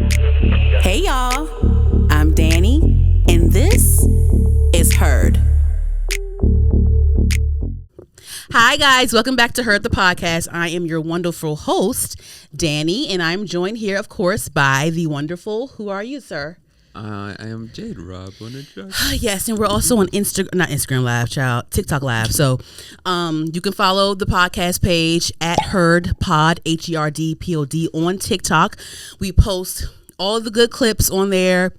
Hey y'all, I'm Danny, and this is Heard. Hi guys, welcome back to Heard the Podcast. I am your wonderful host, Danny, and I'm joined here, of course, by the wonderful, who are you, sir? I am Jade Rob on the track. Yes, and we're also on Instagram Live, child, TikTok Live. So you can follow the podcast page at Heard Pod, HERDPOD on TikTok. We post all of the good clips on there.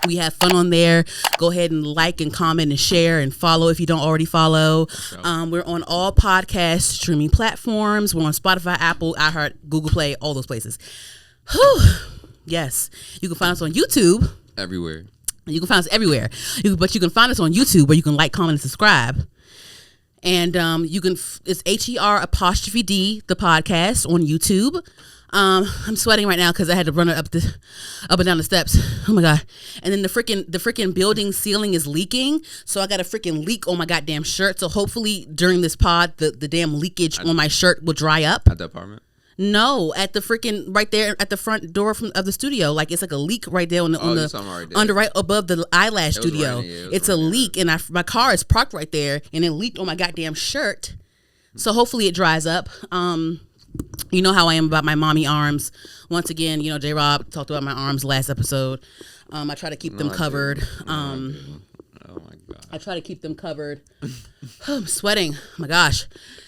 We have fun on there. Go ahead and like and comment and share and follow if you don't already follow. We're on all podcast streaming platforms. We're on Spotify, Apple, iHeart, Google Play, all those places. Whew. Yes. You can find us on YouTube. Everywhere. You can find us everywhere. But you can find us on YouTube where you can like, comment, and subscribe. And you can, it's HER''D, the podcast on YouTube. I'm sweating right now because I had to run it up and down the steps. Oh my God. And then the freaking building ceiling is leaking. So I got a freaking leak on my goddamn shirt. So hopefully during this pod, the damn leakage on my shirt will dry up. At the apartment? No, at the freaking right there at the front door of the studio. Like it's like a leak right there on the right above the eyelash studio. It's a leak, and my car is parked right there, and it leaked on my goddamn shirt. So hopefully it dries up. You know how I am about my mommy arms. Once again, you know, J. Rob talked about my arms last episode. I try to keep them covered. Oh my God. I try to keep them covered. I'm sweating. Oh my gosh.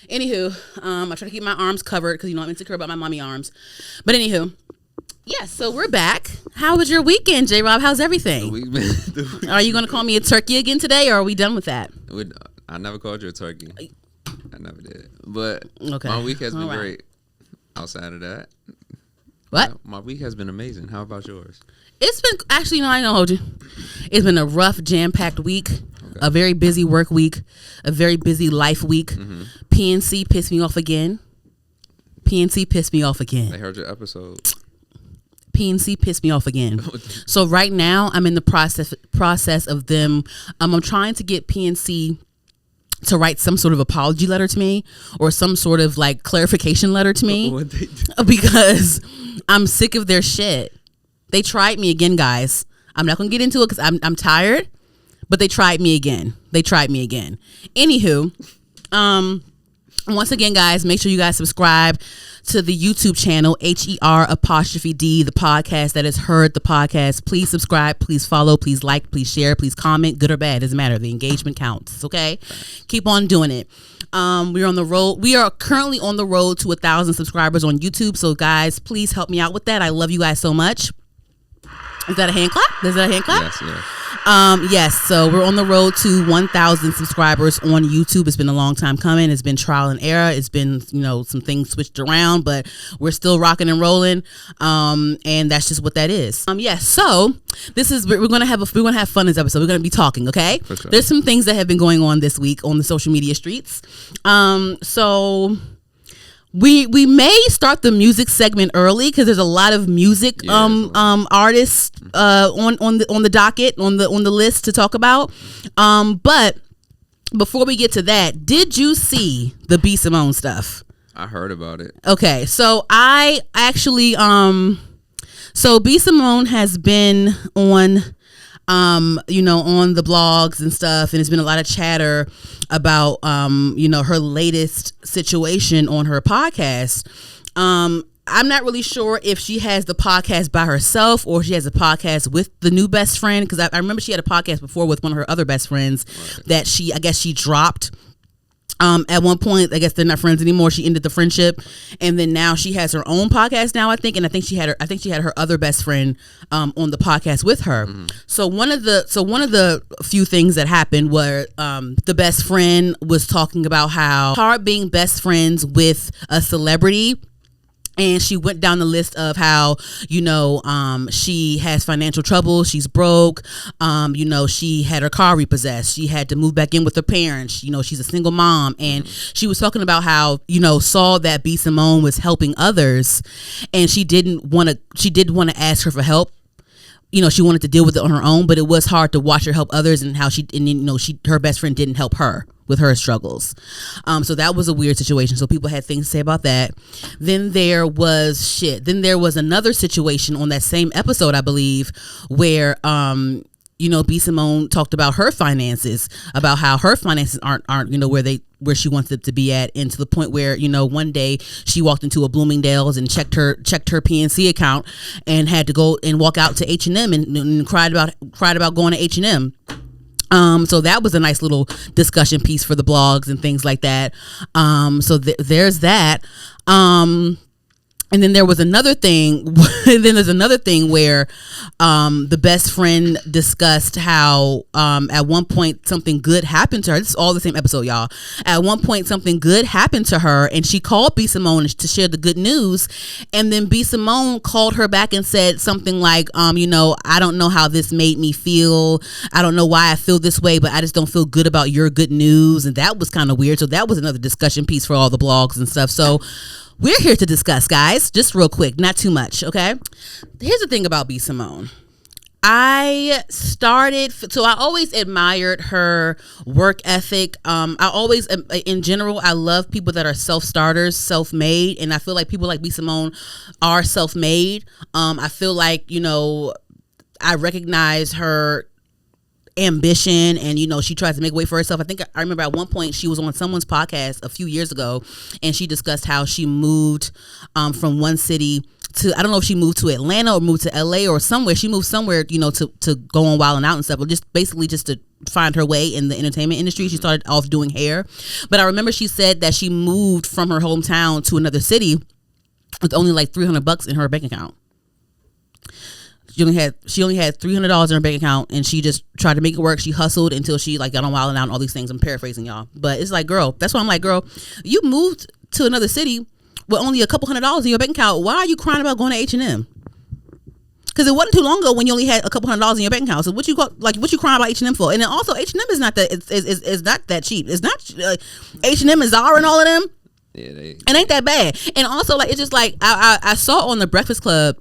Anywho, I try to keep my arms covered because, you know, I'm insecure about my mommy arms. But anywho, yeah, so we're back. How was your weekend, J. Rob? How's everything? Are you going to call me a turkey again today, or are we done with that? I never called you a turkey. I never did. But my week has been great. Outside of that. What? My week has been amazing. How about yours? It's been, actually, no, I ain't gonna hold you. It's been a rough, jam-packed week. A very busy work week. A very busy life week. Mm-hmm. PNC pissed me off again. They heard your episode. PNC pissed me off again. So right now, I'm in the process of them. I'm trying to get PNC to write some sort of apology letter to me or some sort of like clarification letter to me because I'm sick of their shit. They tried me again, guys. I'm not going to get into it because I'm tired, but they tried me again. Anywho, once again, guys, make sure you guys subscribe to the YouTube channel, HER''D, the podcast that is Heard the Podcast. Please subscribe, please follow, please like, please share, please comment, good or bad, doesn't matter. The engagement counts, okay? Keep on doing it. We're on the road. We are currently on the road to 1,000 subscribers on YouTube. So guys, please help me out with that. I love you guys so much. Is that a hand clap? Yes. So we're on the road to 1,000 subscribers on YouTube. It's been a long time coming. It's been trial and error. It's been, you know, some things switched around, but we're still rocking and rolling. And that's just what that is. Yes. So we're gonna have fun this episode. We're gonna be talking. Okay. Sure. There's some things that have been going on this week on the social media streets. So. We may start the music segment early because there's a lot of music artists on the docket on the list to talk about. But before we get to that, did you see the B Simone stuff? I heard about it. Okay, so I actually so B Simone has been on on the blogs and stuff, and there's been a lot of chatter about her latest situation on her podcast. I'm not really sure if she has the podcast by herself or she has a podcast with the new best friend, because I remember she had a podcast before with one of her other best friends that I guess she dropped. At one point, I guess they're not friends anymore. She ended the friendship, and then now she has her own podcast now, I think. And I think she had her other best friend on the podcast with her. Mm-hmm. So one of the few things that happened were the best friend was talking about how hard being best friends with a celebrity. And she went down the list of how, she has financial trouble. She's broke. She had her car repossessed. She had to move back in with her parents. She's a single mom. And she was talking about how, saw that B Simone was helping others. And she did want to ask her for help. She wanted to deal with it on her own, but it was hard to watch her help others and how her best friend didn't help her with her struggles. So that was a weird situation. So people had things to say about that. Then there was another situation on that same episode, I believe, where B. Simone talked about her finances, about how her finances aren't where she wants them to be at, and to the point where one day she walked into a Bloomingdale's and checked her PNC account and had to go and walk out to H&M and cried about going to H&M. So that was a nice little discussion piece for the blogs and things like that. So there's that. And then there was another thing. There's another thing where the best friend discussed how at one point something good happened to her. This is all the same episode, y'all. At one point something good happened to her, and she called B. Simone to share the good news. And then B. Simone called her back and said something like, I don't know how this made me feel. I don't know why I feel this way, but I just don't feel good about your good news. And that was kind of weird. So that was another discussion piece for all the blogs and stuff. So we're here to discuss, guys, just real quick, not too much, okay? Here's the thing about B. Simone. I always admired her work ethic. I always, in general, I love people that are self-starters, self-made, and I feel like people like B. Simone are self-made. I feel like, I recognize her ambition, and she tries to make way for herself. I remember at one point she was on someone's podcast a few years ago, and she discussed how she moved from one city to, I don't know if she moved to Atlanta or moved to LA or somewhere. She moved somewhere, to go on Wild and Out and stuff, but just basically just to find her way in the entertainment industry. She started off doing hair, but I remember she said that she moved from her hometown to another city with only like $300 in her bank account. She only had $300 in her bank account, and she just tried to make it work. She hustled until she got on Wild and Out and all these things. I'm paraphrasing y'all, but it's like, girl, that's why I'm like, girl, you moved to another city with only a couple $100s in your bank account. Why are you crying about going to H&M? Because it wasn't too long ago when you only had a couple $100s in your bank account. So what you crying about H&M for? And then also H&M is not that it's not that cheap. It's not H&M and Zara and all of them. Yeah, it ain't that bad. And also it's just like I saw on the Breakfast Club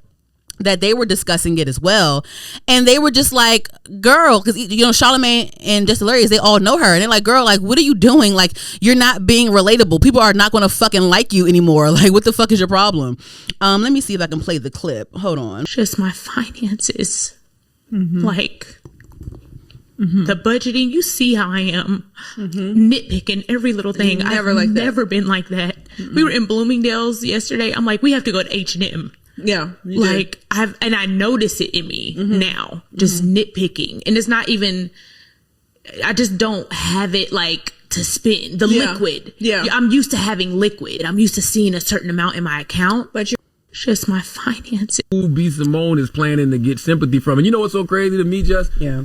that they were discussing it as well, and they were just like, girl, because Charlamagne and Just Hilarious, they all know her, and they're like, girl, like, what are you doing? Like, you're not being relatable. People are not going to fucking like you anymore. Like, what the fuck is your problem? Let me see if I can play the clip. Hold on. Just my finances, like the budgeting. You see how I am nitpicking every little thing. I've never been like that. We were in Bloomingdale's yesterday. I'm like, we have to go to H&M. Yeah, like I notice it in me now, just nitpicking, and it's not even. I just don't have it like to spend the liquid. Yeah, I'm used to having liquid. I'm used to seeing a certain amount in my account, but just my finances. Who B. Simone is planning to get sympathy from, and you know what's so crazy to me, Just? Yeah,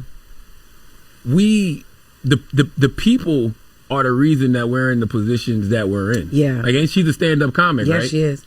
the people are the reason that we're in the positions that we're in. Yeah, like, ain't she the stand-up comic? Yeah, right? She is.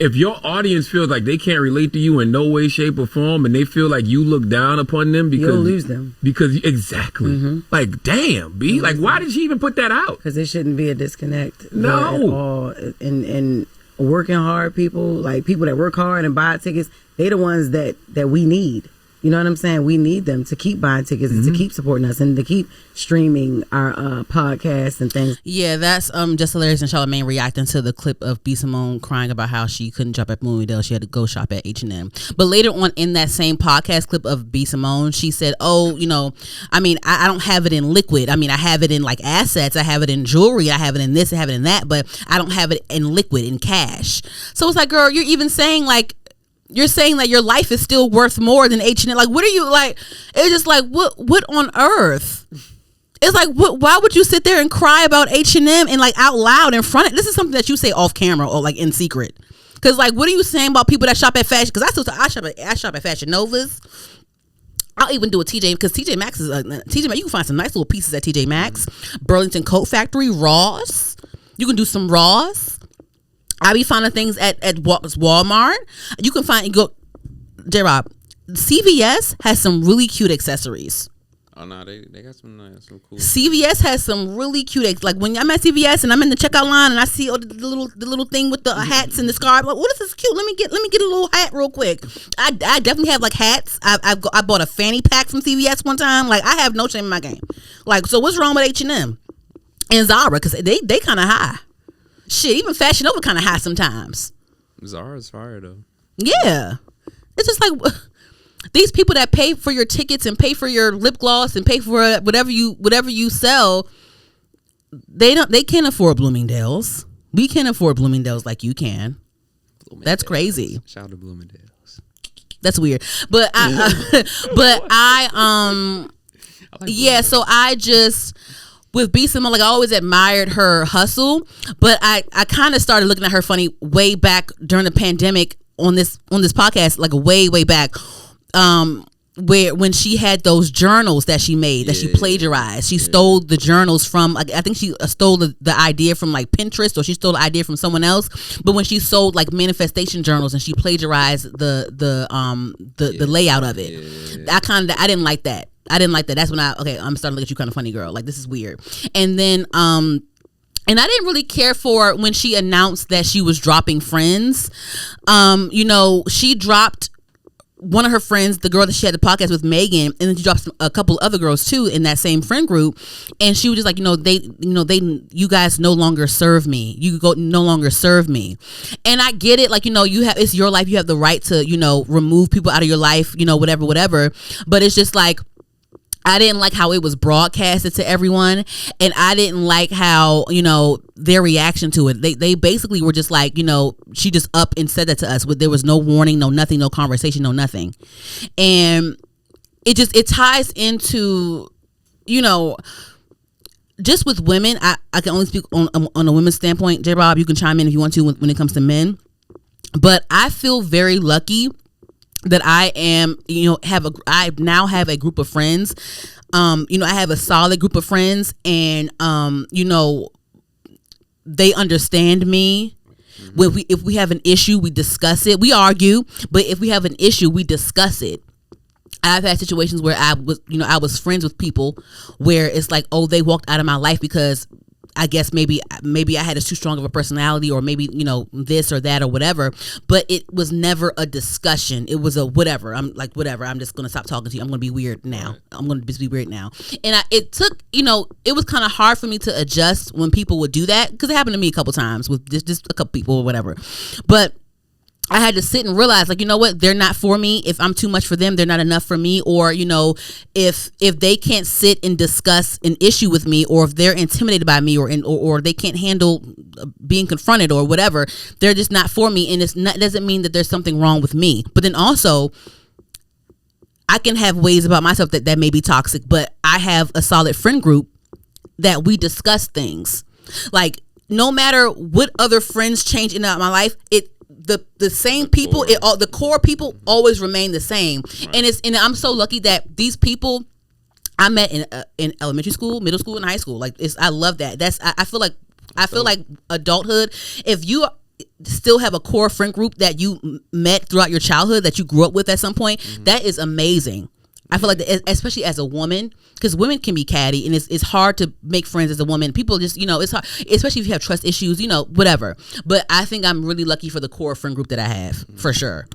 If your audience feels like they can't relate to you in no way, shape, or form, and they feel like you look down upon them because you'll lose them. Because exactly, like, damn, B, like, why did she even put that out? Because it shouldn't be a disconnect. No, at all. And working hard people, like people that work hard and buy tickets, they the ones that we need. You know what I'm saying? We need them to keep buying tickets and to keep supporting us and to keep streaming our podcasts and things. Yeah, that's Just Hilarious and Charlamagne reacting to the clip of B. Simone crying about how she couldn't shop at Bloomingdale. She had to go shop at H&M. But later on in that same podcast clip of B. Simone, she said, I don't have it in liquid. I mean, I have it in like assets. I have it in jewelry. I have it in this. I have it in that. But I don't have it in liquid, in cash. So it's like, girl, you're even saying like, you're saying that your life is still worth more than H&M. Like, what are you like? It's just like, what on earth? It's like, why would you sit there and cry about H&M and like out loud in front of? This is something that you say off camera or like in secret. Because like, what are you saying about people that shop at fashion? Because I shop at Fashion Novas. I'll even do a TJ, because TJ Maxx is TJ Maxx. You can find some nice little pieces at TJ Maxx, Burlington Coat Factory, Ross. You can do some Ross. I be finding things at Walmart. You can J-Rob, CVS has some really cute accessories. Oh no, they got some cool. CVS has some really cute, like when I'm at CVS and I'm in the checkout line and I see the little thing with the hats and the scarf. Like, what is this cute? Let me get a little hat real quick. I definitely have like hats. I bought a fanny pack from CVS one time. Like, I have no shame in my game. Like, so what's wrong with H&M? and Zara, because they kind of high. Shit, even Fashion Nova kind of high sometimes. Zara's fire though. Yeah, it's just like these people that pay for your tickets and pay for your lip gloss and pay for whatever you sell. They can't afford Bloomingdale's. We can't afford Bloomingdale's like you can. That's crazy. Shout out to Bloomingdale's. That's weird. But so I just with B Simone, like I always admired her hustle, but I kind of started looking at her funny way back during the pandemic on this podcast, like way back. Where when she had those journals that she made, that she plagiarized, she stole the journals from, like, I think she stole the idea from like Pinterest, or she stole the idea from someone else. But when she sold like manifestation journals and she plagiarized the layout of it, I didn't like that. That's when I'm starting to look at you kind of funny, girl. Like, this is weird. And then and I didn't really care for when she announced that she was dropping friends. She dropped one of her friends, the girl that she had the podcast with, Megan, and then she dropped a couple other girls too in that same friend group. And she was just like, you guys no longer serve me. You no longer serve me. And I get it. Like, it's your life. You have the right to, remove people out of your life, whatever. But it's just like, I didn't like how it was broadcasted to everyone, and I didn't like how, their reaction to it. They basically were just like, she just up and said that to us. There was no warning, no nothing, no conversation, no nothing. And it ties into, just with women. I can only speak on a women's standpoint. J. Rob, you can chime in if you want to when it comes to men. But I feel very lucky that I am, I now have a group of friends. I have a solid group of friends, and they understand me. If we have an issue, we discuss it. We argue, but if we have an issue, we discuss it. I've had situations where I was friends with people where it's like, oh, they walked out of my life because I guess maybe I had too strong of a personality, or maybe, this or that or whatever, but it was never a discussion. It was a whatever. I'm like, whatever. I'm just going to stop talking to you. I'm going to be weird now. I'm going to just be weird now. And it took, it was kind of hard for me to adjust when people would do that, because it happened to me a couple times with just a couple people or whatever. But I had to sit and realize, like, what? They're not for me. If I'm too much for them, they're not enough for me. Or, if they can't sit and discuss an issue with me, or if they're intimidated by me, or they can't handle being confronted or whatever, they're just not for me. And it doesn't mean that there's something wrong with me. But then also, I can have ways about myself that may be toxic, but I have a solid friend group that we discuss things. Like, no matter what other friends change in my life, the same people, the core people always remain the same. Right. And I'm so lucky that these people I met in elementary school, middle school, and high school. Like, I love that. I feel like adulthood, if you still have a core friend group that you met throughout your childhood, that you grew up with at some point, that is amazing. I feel like that, especially as a woman, because women can be catty, and it's hard to make friends as a woman. People just, it's hard, especially if you have trust issues, whatever. But I think I'm really lucky for the core friend group that I have, for sure.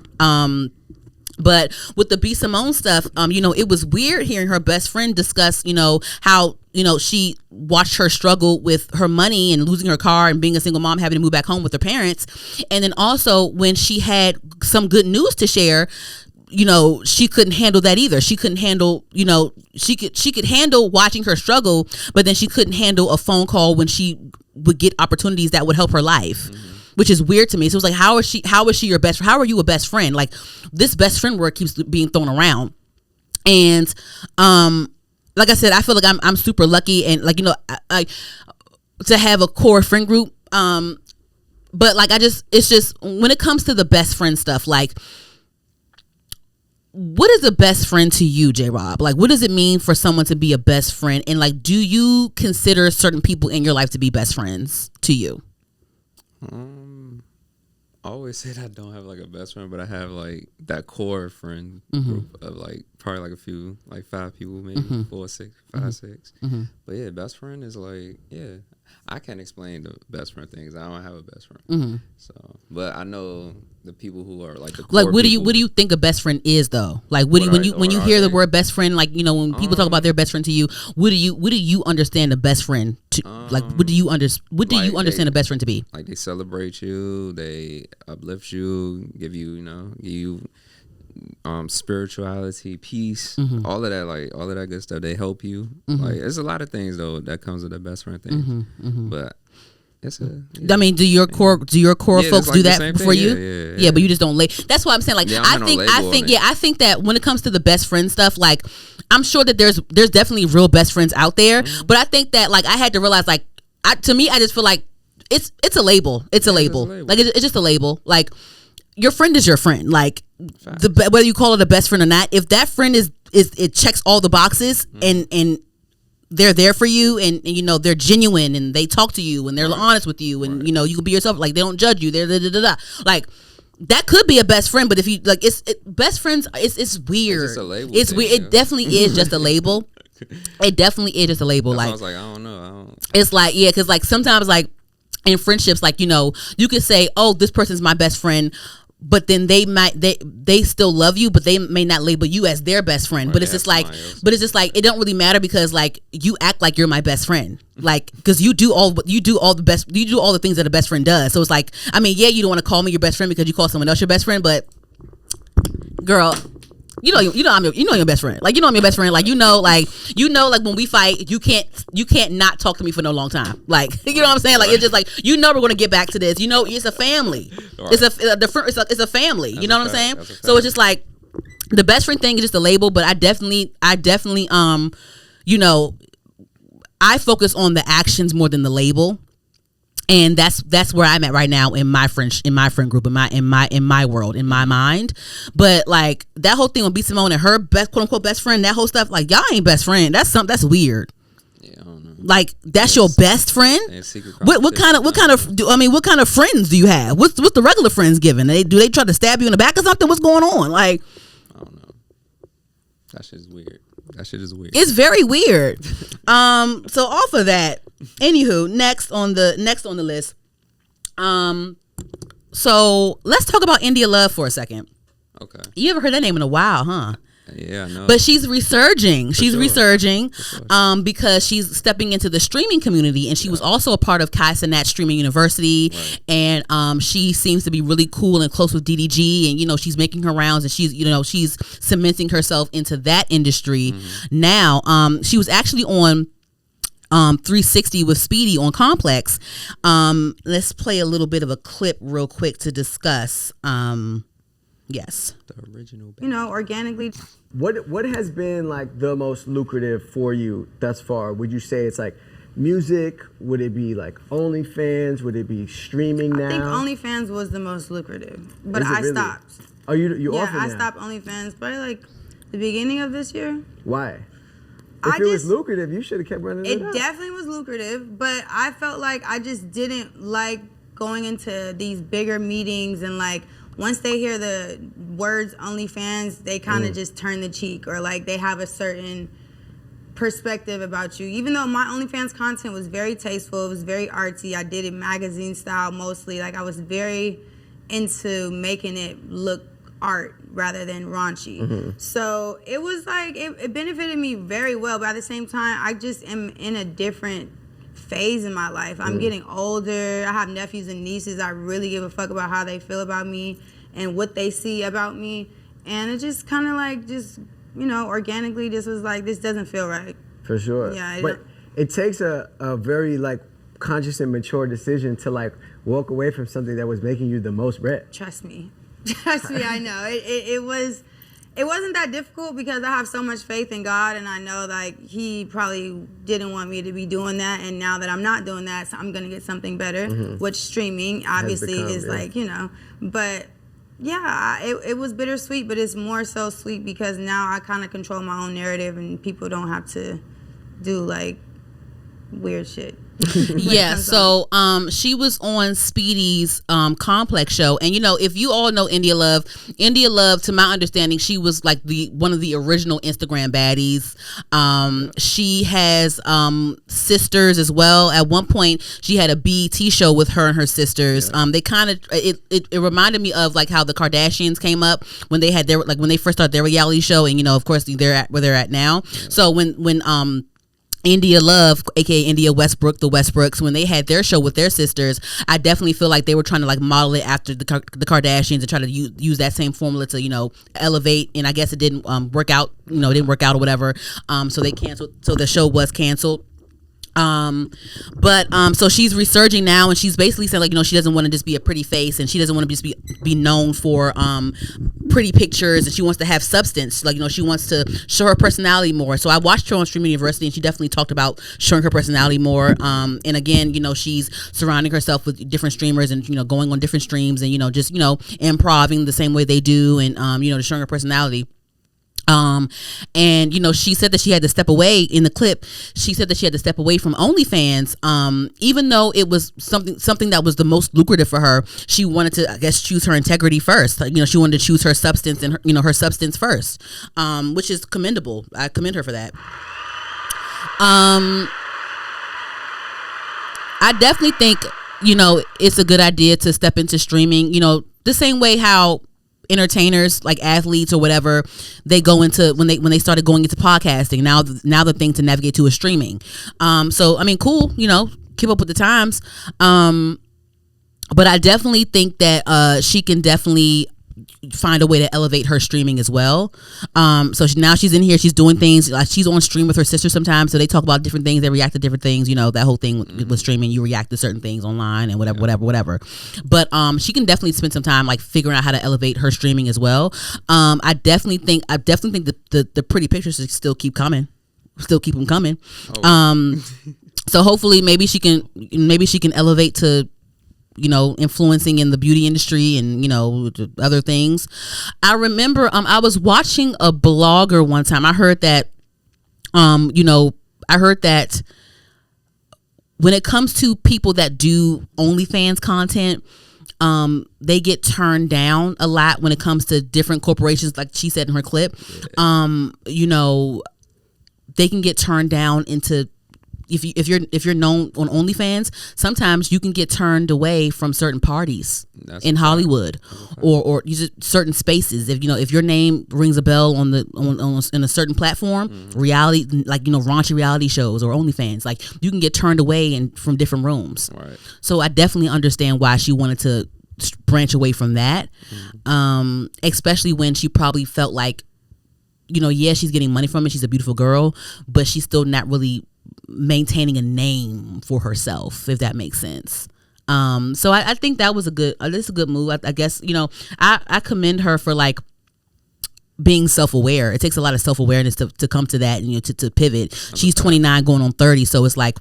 But with the B Simone stuff, it was weird hearing her best friend discuss, how, she watched her struggle with her money and losing her car and being a single mom, having to move back home with her parents. And then also when she had some good news to share, she couldn't handle that either. She couldn't handle, she could handle watching her struggle, but then she couldn't handle a phone call when she would get opportunities that would help her life, which is weird to me. So it was like, how is she your best? How are you a best friend? Like, this best friend word keeps being thrown around. And, like I said, I feel like I'm super lucky, and like, I to have a core friend group. But like, it's just when it comes to the best friend stuff, like, what is a best friend to you, J. Rob? Like, what does it mean for someone to be a best friend? And like, do you consider certain people in your life to be best friends to you? I always say that I don't have like a best friend, but I have like that core friend group of like probably like a few, like 5 people, maybe 4, 6, 5, 6. But yeah, best friend is like, I can't explain the best friend things. I don't have a best friend. So, but I know the people who are like the core what do you think a best friend is though? Like, when you hear the word best friend, like, when people talk about their best friend to you, what do you understand a best friend what do you understand a best friend to be? Like they celebrate you, they uplift you, give you spirituality, peace, all of that good stuff. They help you. Like there's a lot of things though that comes with a best friend thing. But I mean, do your core folks do that for you? Yeah, but you just don't that's why I'm saying, like, I think that when it comes to the best friend stuff, like, I'm sure that there's definitely real best friends out there, but I think that, like, I had to realize, like, to me, I just feel like it's a label. It's a label. Like, it's just a label. Like, your friend is your friend. Like, whether you call it a best friend or not, if that friend it checks all the boxes and they're there for you, and you know they're genuine, and they talk to you, and they're honest with you, and you know you can be yourself. Like, they don't judge you. They're like, that could be a best friend. But if you like, best friends. It's weird. It's just a label. It's weird. It definitely is just a label. It definitely is just a label. Like, I was like, I don't know. It's like, yeah, because like sometimes, like, in friendships, like, you know, you could say, oh, this person's my best friend, but then they still love you, but they may not label you as their best friend. But it's just like, it don't really matter, because like you act like you're my best friend, like, because you do all the things that a best friend does. So it's like, I mean, yeah, you don't want to call me your best friend because you call someone else your best friend, but girl, you know I'm your best friend. Like, you know I'm your best friend. Like, like when we fight, you can't not talk to me for no long time. Like, you know what I'm saying? Like, it's just like, we're gonna get back to this. You know, it's a family. Right. It's a family. You know what I'm saying? So it's just like, the best friend thing is just a label. But I definitely you know, I focus on the actions more than the label. And that's where I'm at right now in my friend group, in my world, in my mind. But like, that whole thing with B Simone and her quote unquote best friend, that whole stuff, like, y'all ain't best friend. That's weird. Yeah, I don't know. Like, that's your best friend. What kind of friends do you have? What's the regular friends giving? Do they try to stab you in the back or something? What's going on? Like, I don't know. That shit is weird. It's very weird. So off of that, anywho, next on the list. So let's talk about India Love for a second. Okay. You haven't heard that name in a while, huh? Yeah, I know. But she's resurging. Because she's stepping into the streaming community, and she was also a part of Cenat Streaming University. Right. And she seems to be really cool and close with DDG, and you know, she's making her rounds, and she's cementing herself into that industry. Now. She was actually on 360 with Speedy on Complex. Let's play a little bit of a clip real quick to discuss. Yes. The original band. You know, organically. What has been like the most lucrative for you thus far? Would you say it's like music? Would it be like OnlyFans? Would it be streaming now? I think OnlyFans was the most lucrative, but I stopped. Oh, you off it now? I stopped OnlyFans probably like the beginning of this year. Why? If it was lucrative, you should have kept running it. It definitely was lucrative, but I felt like I just didn't like going into these bigger meetings, and like, once they hear the words OnlyFans, they kind of just turn the cheek, or like they have a certain perspective about you. Even though my OnlyFans content was very tasteful, it was very artsy. I did it magazine style mostly. Like, I was very into making it look art rather than raunchy. So it was like, it benefited me very well. But at the same time, I just am in a different phase in my life. I'm getting older. I have nephews and nieces. I really give a fuck about how they feel about me and what they see about me. And it just kind of like, just, you know, organically, this was like, this doesn't feel right. For sure. Yeah. But it takes a very like conscious and mature decision to like walk away from something that was making you the most bread. Trust me, I know. It wasn't that difficult because I have so much faith in God, and I know like He probably didn't want me to be doing that, and now that I'm not doing that, so I'm gonna get something better, which streaming obviously is like, you know. But yeah, it was bittersweet, but it's more so sweet because now I kind of control my own narrative, and people don't have to do like weird shit. Yeah, so she was on Speedy's Complex show, and you know, if you all know India Love, to my understanding, she was like one of the original Instagram baddies. She has sisters as well. At one point, she had a BET show with her and her sisters. They kind of it reminded me of like how the Kardashians came up when they had when they first started their reality show, and you know, of course, they're at where they're at now. So when India Love, aka India Westbrook, the Westbrooks, when they had their show with their sisters, I definitely feel like they were trying to like model it after the Kardashians and try to use that same formula to, you know, elevate. And I guess it didn't work out, you know, it didn't work out or whatever. So they canceled. So the show was canceled. So she's resurging now, and she's basically said, like, you know, she doesn't want to just be a pretty face, and she doesn't want to just be known for pretty pictures, and she wants to have substance. Like, you know, she wants to show her personality more. So I watched her on Streaming University, and she definitely talked about showing her personality more. And again, you know, she's surrounding herself with different streamers, and, you know, going on different streams, and, you know, just, you know, improving the same way they do, and you know, just showing her personality. And you know, she said that she had to step away in the clip. She said that she had to step away from OnlyFans, even though it was something that was the most lucrative for her. She wanted to, I guess, choose her integrity first. Like, you know, she wanted to choose her substance and her, you know, her substance first, which is commendable. I commend her for that. I definitely think, you know, it's a good idea to step into streaming, you know, the same way how entertainers, like athletes or whatever, they go into when they started going into podcasting. Now the thing to navigate to is streaming. So I mean, cool, you know, keep up with the times. But I definitely think that she can definitely find a way to elevate her streaming as well. So now she's in here, she's doing things like she's on stream with her sister sometimes, so they talk about different things, they react to different things, you know, that whole thing with streaming, you react to certain things online and whatever. But she can definitely spend some time like figuring out how to elevate her streaming as well. I definitely think the pretty pictures still keep coming, still keep them coming. So hopefully maybe she can elevate to, you know, influencing in the beauty industry and, you know, other things. I remember I was watching a blogger one time. I heard that when it comes to people that do OnlyFans content, they get turned down a lot when it comes to different corporations, like she said in her clip. You know, they can get turned down into, if you're known on OnlyFans, sometimes you can get turned away from certain parties in Hollywood or certain spaces. If, you know, if your name rings a bell on in a certain platform, reality, like, you know, raunchy reality shows or OnlyFans, like, you can get turned away from different rooms. Right. So I definitely understand why she wanted to branch away from that, especially when she probably felt like, you know, yeah, she's getting money from it. She's a beautiful girl, but she's still not really maintaining a name for herself, if that makes sense. So I think that was a good move. I guess, you know, I commend her for like being self-aware. It takes a lot of self-awareness to come to that, and, you know, to pivot. She's 29 going on 30, so it's like,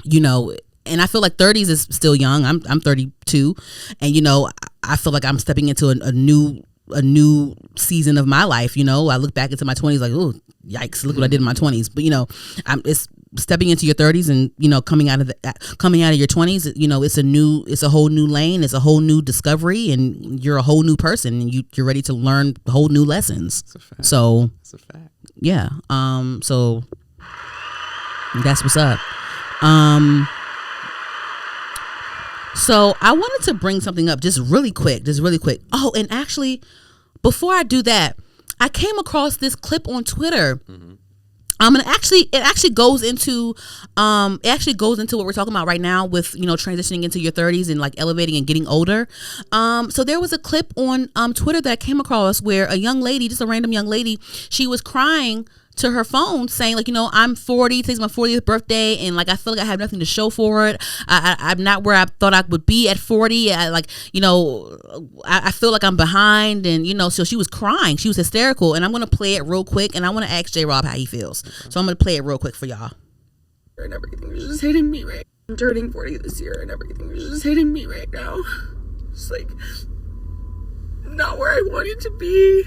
you know, and I feel like 30s is still young. I'm 32, and, you know, I feel like I'm stepping into a new season of my life. You know, I look back into my 20s like, oh, yikes, look what I did in my 20s. But, you know, it's stepping into your 30s and, you know, coming out of your 20s, you know, it's a whole new lane, it's a whole new discovery, and you're a whole new person, and you're ready to learn whole new lessons. It's a fact. So it's a fact. Yeah. So that's what's up. So I wanted to bring something up just really quick. Oh, and actually, before I do that, I came across this clip on Twitter. And it actually goes into what we're talking about right now with, you know, transitioning into your 30s and like elevating and getting older. So there was a clip on Twitter that I came across where a young lady, just a random young lady, she was crying to her phone saying, like, you know, I'm 40, today's my 40th birthday, and like I feel like I have nothing to show for it. I'm not where I thought I would be at 40. I feel like I'm behind, and, you know, so she was crying, she was hysterical, and I'm gonna play it real quick, and I want to ask J-Rob how he feels. So I'm gonna play it real quick for y'all. And everything was just hitting me right. I'm turning 40 this year, and everything was just hitting me right now. It's like not where I wanted to be.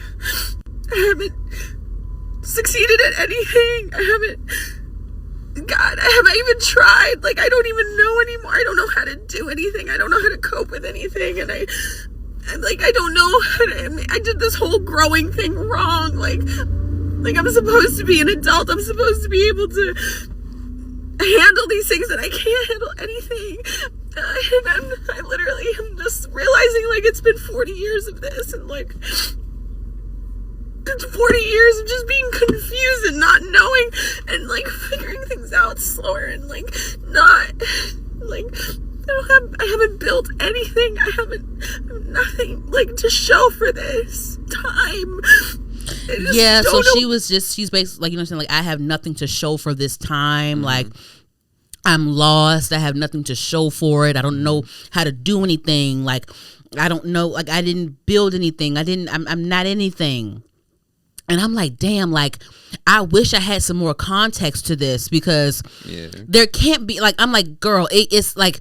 I haven't succeeded at anything. I haven't even tried. Like, I don't even know anymore. I don't know how to do anything. I don't know how to cope with anything, and I don't know how to, I did this whole growing thing wrong. Like I'm supposed to be an adult. I'm supposed to be able to handle these things, and I can't handle anything. And I literally am just realizing, like, it's been 40 years of this, and like 40 years of just being confused and not knowing and like figuring things out slower and like not like I haven't built anything. I have nothing like to show for this time. Yeah, so she's basically like, you know what I'm saying, like I have nothing to show for this time. Like I'm lost. I have nothing to show for it. I don't know how to do anything. Like I don't know, like I didn't build anything. I'm not anything. And I'm like, damn, like I wish I had some more context to this because there can't be like, I'm like, girl, it's like,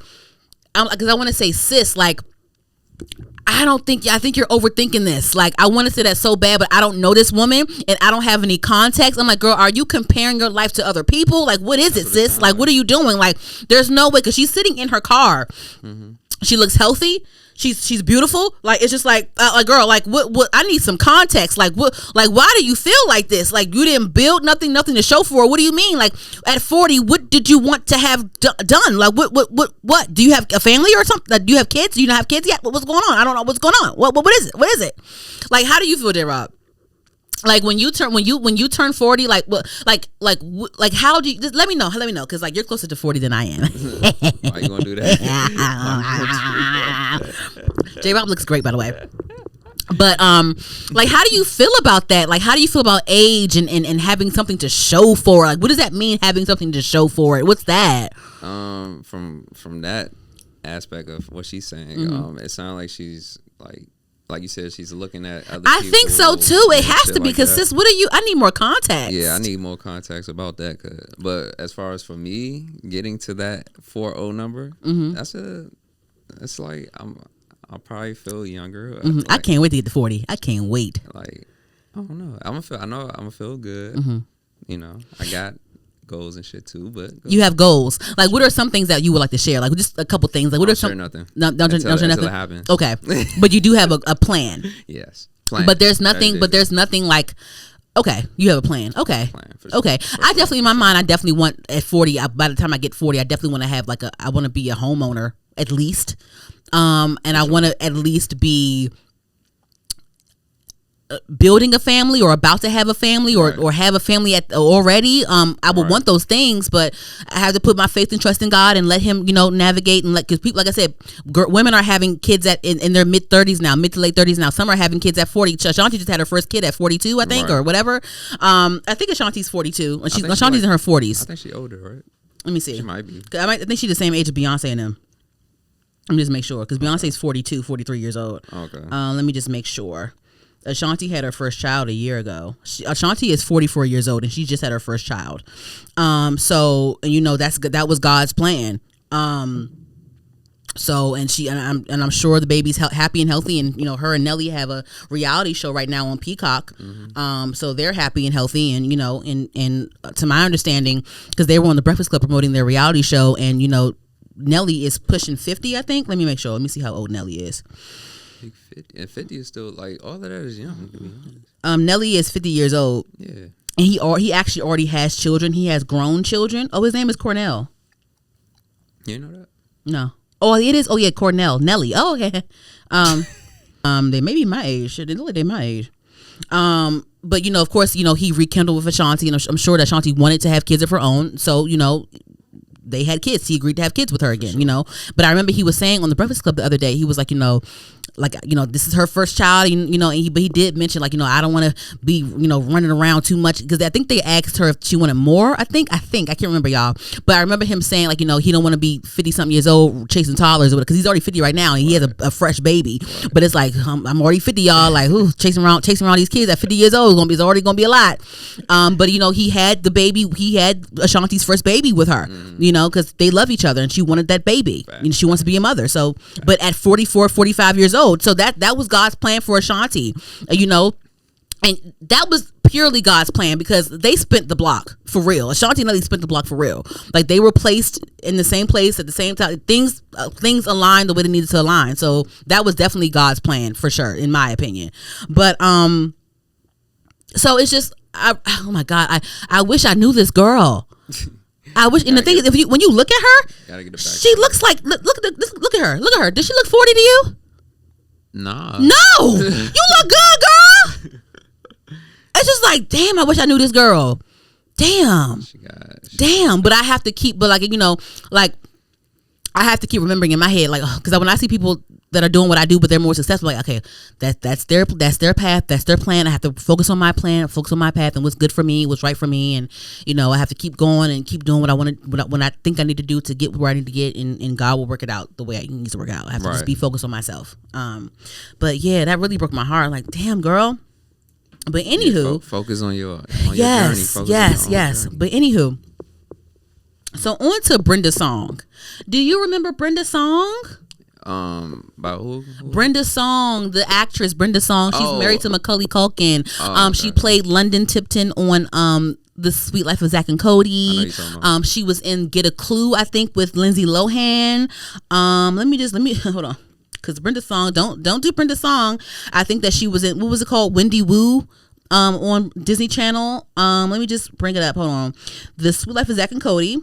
because I want to say, sis, like I think you're overthinking this. Like I want to say that so bad, but I don't know this woman and I don't have any context. I'm like, girl, are you comparing your life to other people? Like what is it, sis? Like what are you doing? Like there's no way, because she's sitting in her car. She looks healthy. She's beautiful. Like it's just like girl, like what I need some context. Like what, like why do you feel like this? Like you didn't build nothing to show for. What do you mean? Like at 40, what did you want to have done? Like what do you have a family or something? Like, do you have kids? Do you not have kids yet? What's going on? I don't know what's going on. What is it? What is it? Like how do you feel, there, Rob? Like when you turn 40, like what, like how do you, just let me know, because like you're closer to 40 than I am. Why you gonna do that? J Rob looks great, by the way. But like how do you feel about that? Like how do you feel about age and having something to show for? Like what does that mean, having something to show for it? What's that? From that aspect of what she's saying, it sounds like she's like you said, she's looking at other I people. think so too. It has to be, because like sis, I need more context. Yeah, I need more context about that. But as far as for me getting to that 40 number, it's like I'll probably feel younger. Like, I can't wait to get to 40. I can't wait. Like I don't know. I know I'm gonna feel good. You know, I got goals and shit too, but you have goals. Like what are some things that you would like to share? Like just a couple things. Like what are some? Nothing. Don't share nothing. Until it happens. Okay, but you do have a plan. Yes, plan. But there's nothing. But there's nothing like. Okay, you have a plan. Okay, sure. Okay. I definitely, in my mind, I definitely want at 40. By the time I get 40, I definitely want to have like I want to be a homeowner at least, and I want to at least be building a family or about to have a family or have a family already. I would want those things, but I have to put my faith and trust in God and let him, navigate and because people, like I said, women are having kids in their mid 30s now, mid to late 30s now. Some are having kids at 40. Ashanti just had her first kid at 42, I think, or whatever. I think Ashanti's 42. Ashanti's in her 40s. I think she's older, right? Let me see. She might be. I think she's the same age as Beyonce and them. Let me just make sure, because Beyonce's 42, 43 years old. Okay. Let me just make sure. Ashanti had her first child a year ago. Ashanti is 44 years old and she just had her first child. So that was God's plan. So I'm sure the baby's happy and healthy, and her and Nelly have a reality show right now on Peacock. So they're happy and healthy, and and to my understanding, because they were on the Breakfast Club promoting their reality show, and Nelly is pushing 50, I think. Let me make sure. Let me see how old Nelly is. 50, and 50 is still like all of that is young, to be honest. Nelly is 50 years old. Yeah, and he actually already has children. He has grown children. Oh, his name is Cornell. You know that? No. Oh, it is. Oh yeah, Cornell. Nelly. Oh, okay. They may be my age. They look like they're my age. But of course, he rekindled with Ashanti, and I'm sure that Ashanti wanted to have kids of her own. So they had kids. He agreed to have kids with her again. Sure. But I remember he was saying on the Breakfast Club the other day, he was like, this is her first child, but he did mention I don't want to be, running around too much, because I think they asked her if she wanted more. I think I can't remember, y'all, but I remember him saying he don't want to be 50 something years old chasing toddlers, because he's already 50 right now and he has a fresh baby. But it's like, I'm already 50, y'all, like chasing around these kids at 50 years old is already gonna be a lot. But he had the baby, he had Ashanti's first baby with her, because they love each other and she wanted that baby. She wants to be a mother. So, but at 44, 45 years old, so that was God's plan for Ashanti, and that was purely God's plan, because they spent the block for real. Ashanti and Nelly spent the block for real. Like they were placed in the same place at the same time. Things aligned the way they needed to align. So that was definitely God's plan for sure, in my opinion. But so it's just, oh my God, I wish I knew this girl. I wish, and the thing is, when you look at her, she looks like look at her. Does she look 40 to you? Nah. No, you look good, girl. it's just like, damn, I wish I knew this girl. Damn. But I have to keep, but like, you know, like I have to keep remembering in my head, like, because when I see people that are doing what I do, but they're more successful, like, okay, that's their path, that's their plan. I have to focus on my plan, focus on my path, and what's good for me, what's right for me, and you know, I have to keep going and keep doing what I want to, when I think I need to do to get where I need to get, and God will work it out the way it needs to work out. I have to just be focused on myself. But yeah, that really broke my heart. Like, damn, girl. But anywho, focus on your journey. Yes. But anywho, so on to Brenda's song. Do you remember Brenda's song? By who? Brenda Song, the actress Brenda Song. She's married to Macaulay Culkin. Okay. She played London Tipton on The Sweet Life of Zack and Cody. She was in Get a Clue, I think, with Lindsay Lohan. Let me hold on, because Brenda Song, don't do Brenda Song. I think that she was in, what was it called, Wendy Wu, on Disney Channel. Let me just bring it up. Hold on. The Sweet Life of Zack and Cody.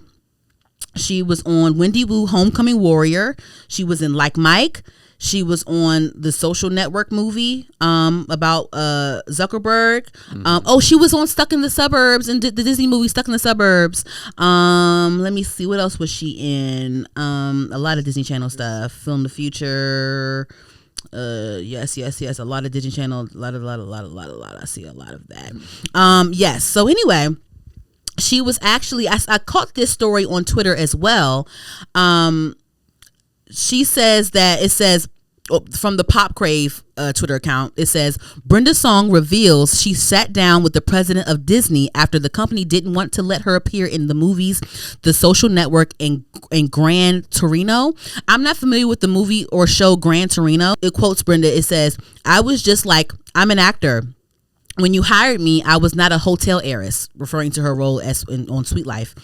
She was on Wendy Wu, Homecoming Warrior. She was in Like Mike. She was on the Social Network movie about Zuckerberg. She was on Stuck in the Suburbs, and the Disney movie Stuck in the Suburbs. Let me see, what else was she in? A lot of Disney Channel stuff. Film the Future. Yes. A lot of Disney Channel. A lot. I see a lot of that. Yes. So anyway. She was actually, I caught this story on Twitter as well. She says that, it says, from the Pop Crave Twitter account, it says, Brenda Song reveals she sat down with the president of Disney after the company didn't want to let her appear in the movies The Social Network and Gran Torino. I'm not familiar with the movie or show Gran Torino. It quotes Brenda. It says, I was just like, I'm an actor. When you hired me, I was not a hotel heiress, referring to her role on Sweet Life.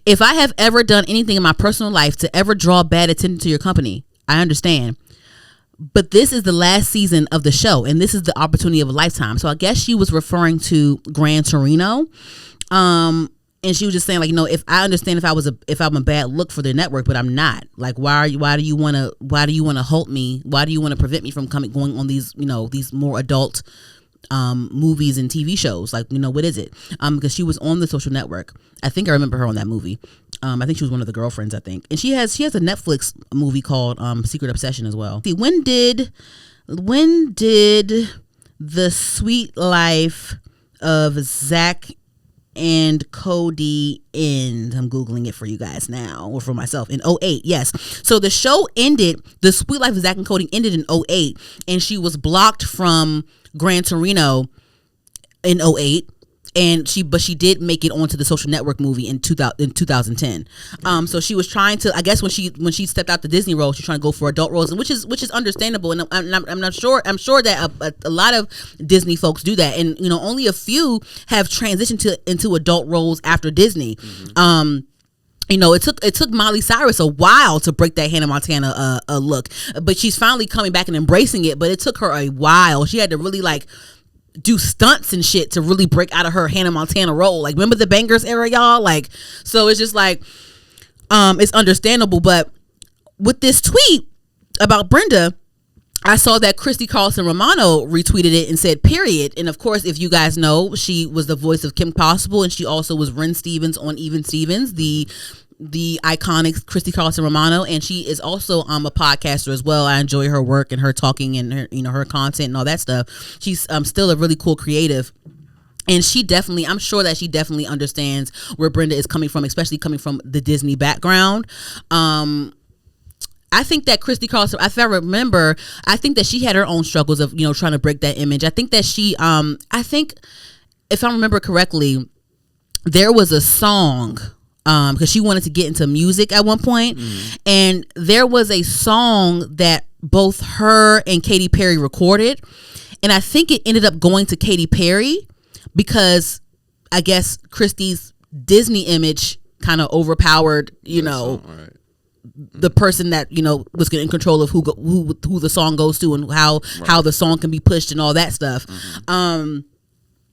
If I have ever done anything in my personal life to ever draw bad attention to your company, I understand. But this is the last season of the show, and this is the opportunity of a lifetime. So I guess she was referring to Gran Torino. And she was just saying, like, you know, if I understand if I'm a bad look for the network, but I'm not. Like, why do you want to halt me? Why do you want to prevent me from going on these, you know, these more adult movies and TV shows? Like, you know, what is it? Because she was on The Social Network. I think I remember her on that movie. I think she was one of the girlfriends, I think. And she has a Netflix movie called Secret Obsession as well. See, when did The Sweet Life of Zack and Cody end? I'm Googling it for you guys now, or for myself. In 2008, yes. So the show ended, The Sweet Life of Zack and Cody ended in 2008, and she was blocked from Gran Torino in 2008, but she did make it onto the Social Network movie in 2010. So she was trying to, I guess when she stepped out the Disney role, she's trying to go for adult roles, and which is understandable. And I'm sure that a lot of Disney folks do that, and you know, only a few have transitioned into adult roles after Disney. Mm-hmm. You know, it took Miley Cyrus a while to break that Hannah Montana look, but she's finally coming back and embracing it. But it took her a while. She had to really like do stunts and shit to really break out of her Hannah Montana role. Like, remember the Bangers era, y'all? Like, so it's just like, it's understandable. But with this tweet about Brenda, I saw that Christy Carlson Romano retweeted it and said, period. And of course, if you guys know, she was the voice of Kim Possible, and she also was Ren Stevens on Even Stevens, the iconic Christy Carlson Romano. And she is also a podcaster as well. I enjoy her work and her talking and her, you know, her content and all that stuff. She's still a really cool creative. And I'm sure that she definitely understands where Brenda is coming from, especially coming from the Disney background. I think that Christy Carlson, if I remember, I think that she had her own struggles of, you know, trying to break that image. I think that she, I think if I remember correctly, there was a song, because she wanted to get into music at one point, and there was a song that both her and Katy Perry recorded, and I think it ended up going to Katy Perry because I guess Christy's Disney image kind of overpowered, you know, the person that, you know, was in control of who the song goes to and how the song can be pushed and all that stuff.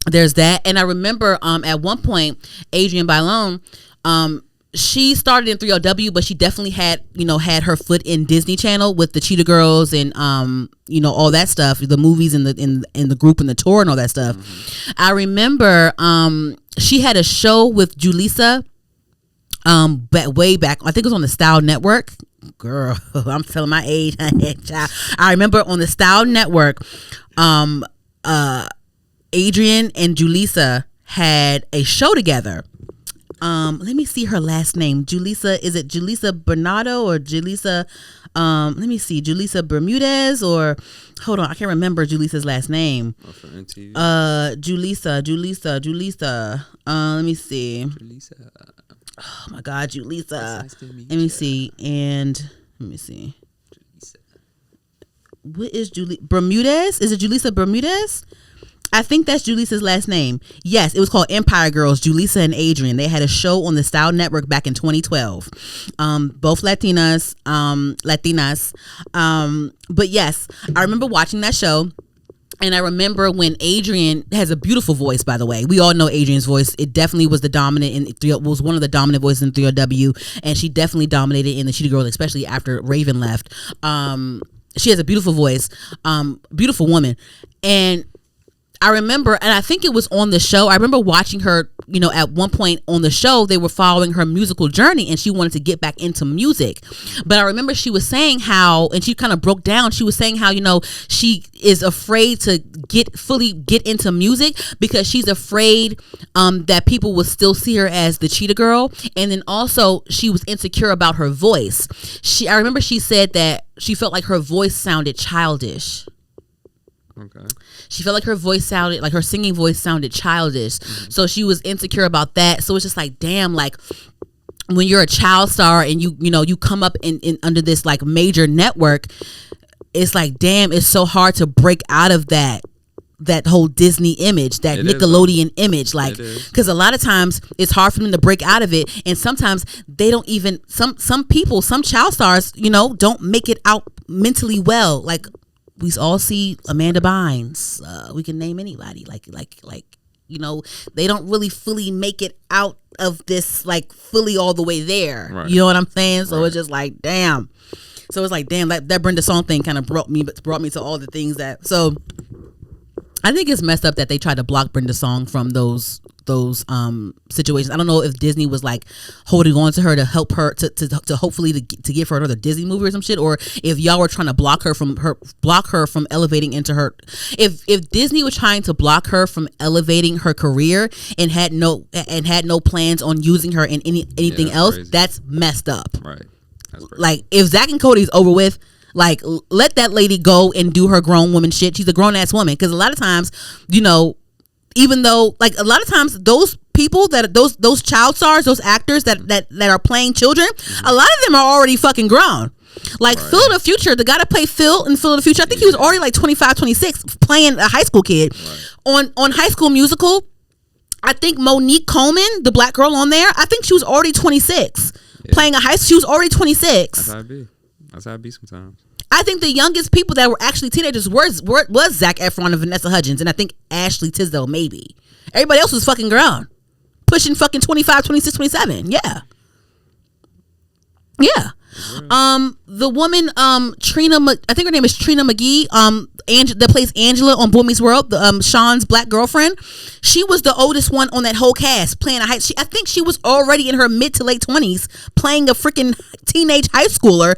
There's that. And I remember at one point Adrienne Bailon, she started in 3LW, but she definitely had her foot in Disney Channel with the Cheetah Girls and all that stuff, the movies and the group and the tour and all that stuff. Mm-hmm. I remember she had a show with Julissa way back. I think it was on the Style Network. Girl, I'm telling my age. I remember on the Style Network, Adrienne and Julissa had a show together. Let me see her last name. Julissa, is it Julissa Bernardo or Julissa? Let me see, Julissa Bermudez or hold on, I can't remember Julissa's last name. Julissa. Let me see. Julissa. Oh my God, Julissa. Nice let me see. And let me see. Julissa. What is Bermudez? Is it Julissa Bermudez? I think that's Julissa's last name. Yes, it was called Empire Girls, Julissa and Adrienne. They had a show on the Style Network back in 2012. Both Latinas. But yes, I remember watching that show. And I remember when Adrienne has a beautiful voice, by the way. We all know Adrienne's voice. It definitely was was one of the dominant voices in 3LW. And she definitely dominated in the Cheetah Girls, especially after Raven left. She has a beautiful voice, beautiful woman. And I remember, and I think it was on the show, I remember watching her, at one point on the show, they were following her musical journey and she wanted to get back into music. But I remember she was saying how, and she kind of broke down, she was saying how, she is afraid to fully get into music because she's afraid that people will still see her as the Cheetah Girl. And then also she was insecure about her voice. I remember she said that she felt like her voice sounded childish. Okay. She felt like her singing voice sounded childish. Mm-hmm. So she was insecure about that. So it's just like, damn, like when you're a child star and you come up in under this like major network, it's like, damn, it's so hard to break out of that whole Disney image, that Nickelodeon image, like, because a lot of times it's hard for them to break out of it, and sometimes they don't even, some child stars, don't make it out mentally well. Like, we all see Amanda Bynes. We can name anybody. Like, they don't really fully make it out of this, like, fully all the way there. Right. You know what I'm saying? So It's just like, damn. So it's like, damn, that Brenda song thing kind of brought me to all the things that. So I think it's messed up that they tried to block Brenda's song from those situations. I don't know if Disney was like holding on to her to help her to hopefully to give her another Disney movie or some shit, or if y'all were trying to block her from elevating into her. If Disney was trying to block her from elevating her career and had no plans on using her in anything else, crazy. That's messed up. Right. Like, if Zach and Cody's over with, like, let that lady go and do her grown woman shit. She's a grown ass woman. Because a lot of times, even though, like, a lot of times those people those child stars, those actors that are playing children, a lot of them are already fucking grown. Like, right. Phil of the Future, the guy that played Phil in Phil of the Future, I think he was already like 25, 26 playing a high school kid. Right. On High School Musical, I think Monique Coleman, the black girl on there, I think she was already 26 playing she was already 26. That's how it be. That's how it be sometimes. I think the youngest people that were actually teenagers was Zac Efron and Vanessa Hudgens, and I think Ashley Tisdale, maybe. Everybody else was fucking grown. Pushing fucking 25, 26, 27. Yeah. Yeah. The woman, Trina, I think her name is Trina McGee, that plays Angela on Boy Meets World, Sean's black girlfriend. She was the oldest one on that whole cast, playing I think she was already in her mid to late 20s, playing a freaking teenage high schooler.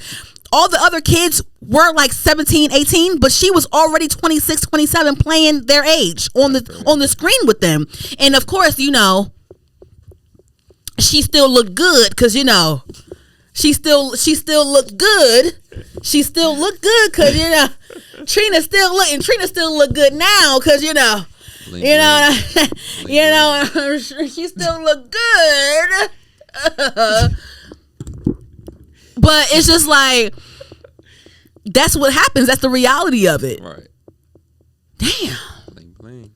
All the other kids were like 17, 18, but she was already 26, 27 playing their age on the screen with them. And of course, she still looked good because, she still looked good. She still looked good because, Trina still look good now because, she still look good. But it's just like, that's what happens. That's the reality of it. Right. Damn. Bling.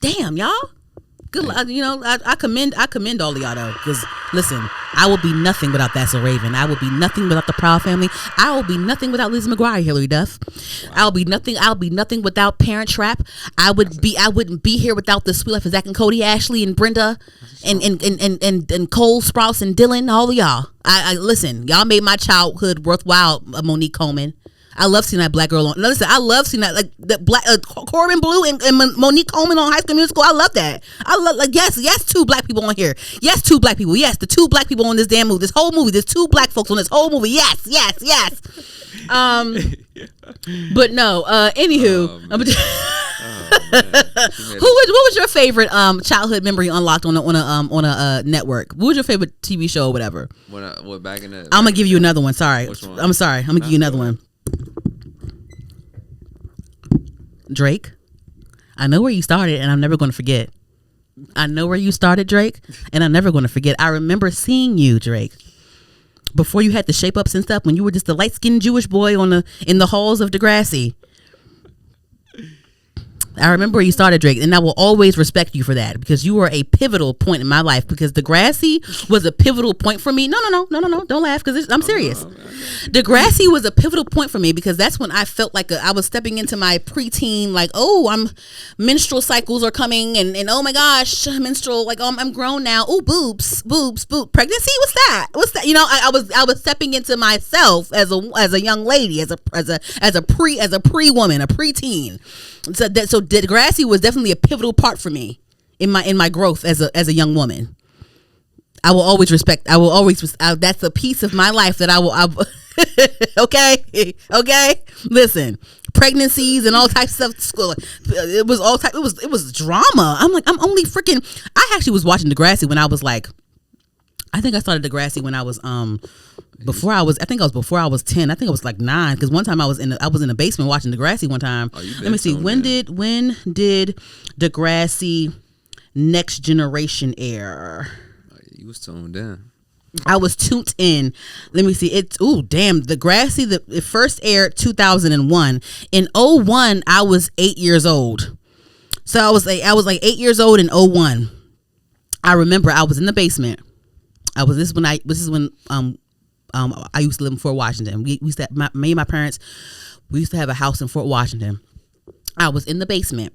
Damn, y'all. Good. I commend all of y'all though, because Listen, I will be nothing without That's So Raven. I will be nothing without the Proud Family. I will be nothing without Lizzie McGuire, Hillary Duff. Wow. I'll be nothing without Parent Trap. I wouldn't be here without the Sweet Life of Zach and Cody, Ashley and Brenda, and Cole Sprouse and Dylan, all of y'all. I listen, y'all made my childhood worthwhile. Monique Coleman. I love seeing that black girl on. Listen, I love seeing that, like the black Corbin Blue and Monique Coleman on High School Musical. I love that. I love, like, yes, two black people on here. Yes, two black people. Yes, the two black people on this damn movie. This whole movie. There's two black folks on this whole movie. Yes. But no. Anywho, what was your favorite childhood memory unlocked on a network? What was your favorite TV show or whatever? Back in the. I'm gonna give you another one. Sorry. Which one? I'm sorry. I'm gonna give you another one. Drake, I know where you started, and I'm never going to forget. I know where you started, Drake, and I'm never going to forget. I remember seeing you, Drake, before you had the shape ups and stuff, when you were just a light skinned Jewish boy in the halls of Degrassi. I remember where you started, Drake, and I will always respect you for that, because you were a pivotal point in my life, because Degrassi was a pivotal point for me. No, don't laugh, because I'm serious. Degrassi was a pivotal point for me, because that's when I felt like I was stepping into my preteen, like, oh, menstrual cycles are coming, and oh my gosh, menstrual, like, oh, I'm grown now. Oh, boobs, pregnancy, what's that? You know, I was stepping into myself as a young lady, as a pre-woman, a preteen. So Degrassi was definitely a pivotal part for me in my growth as a young woman. I will always respect. That's a piece of my life that I will. Okay. Listen, pregnancies and all types of stuff. It was all type. It was drama. I'm like, I'm only freaking. I actually was watching Degrassi when I was like. I think I started Degrassi when I was before I was 10. I think I was like 9, because one time I was in the basement watching Degrassi one time. Let me see, when did Degrassi Next Generation air? You was tuned in. I was tuned in. Let me see. Degrassi it first aired 2001. In 01 I was 8 years old. So I was like 8 years old in 01. I remember I was in the basement. This is when I used to live in Fort Washington. Me and my parents, we used to have a house in Fort Washington. I was in the basement.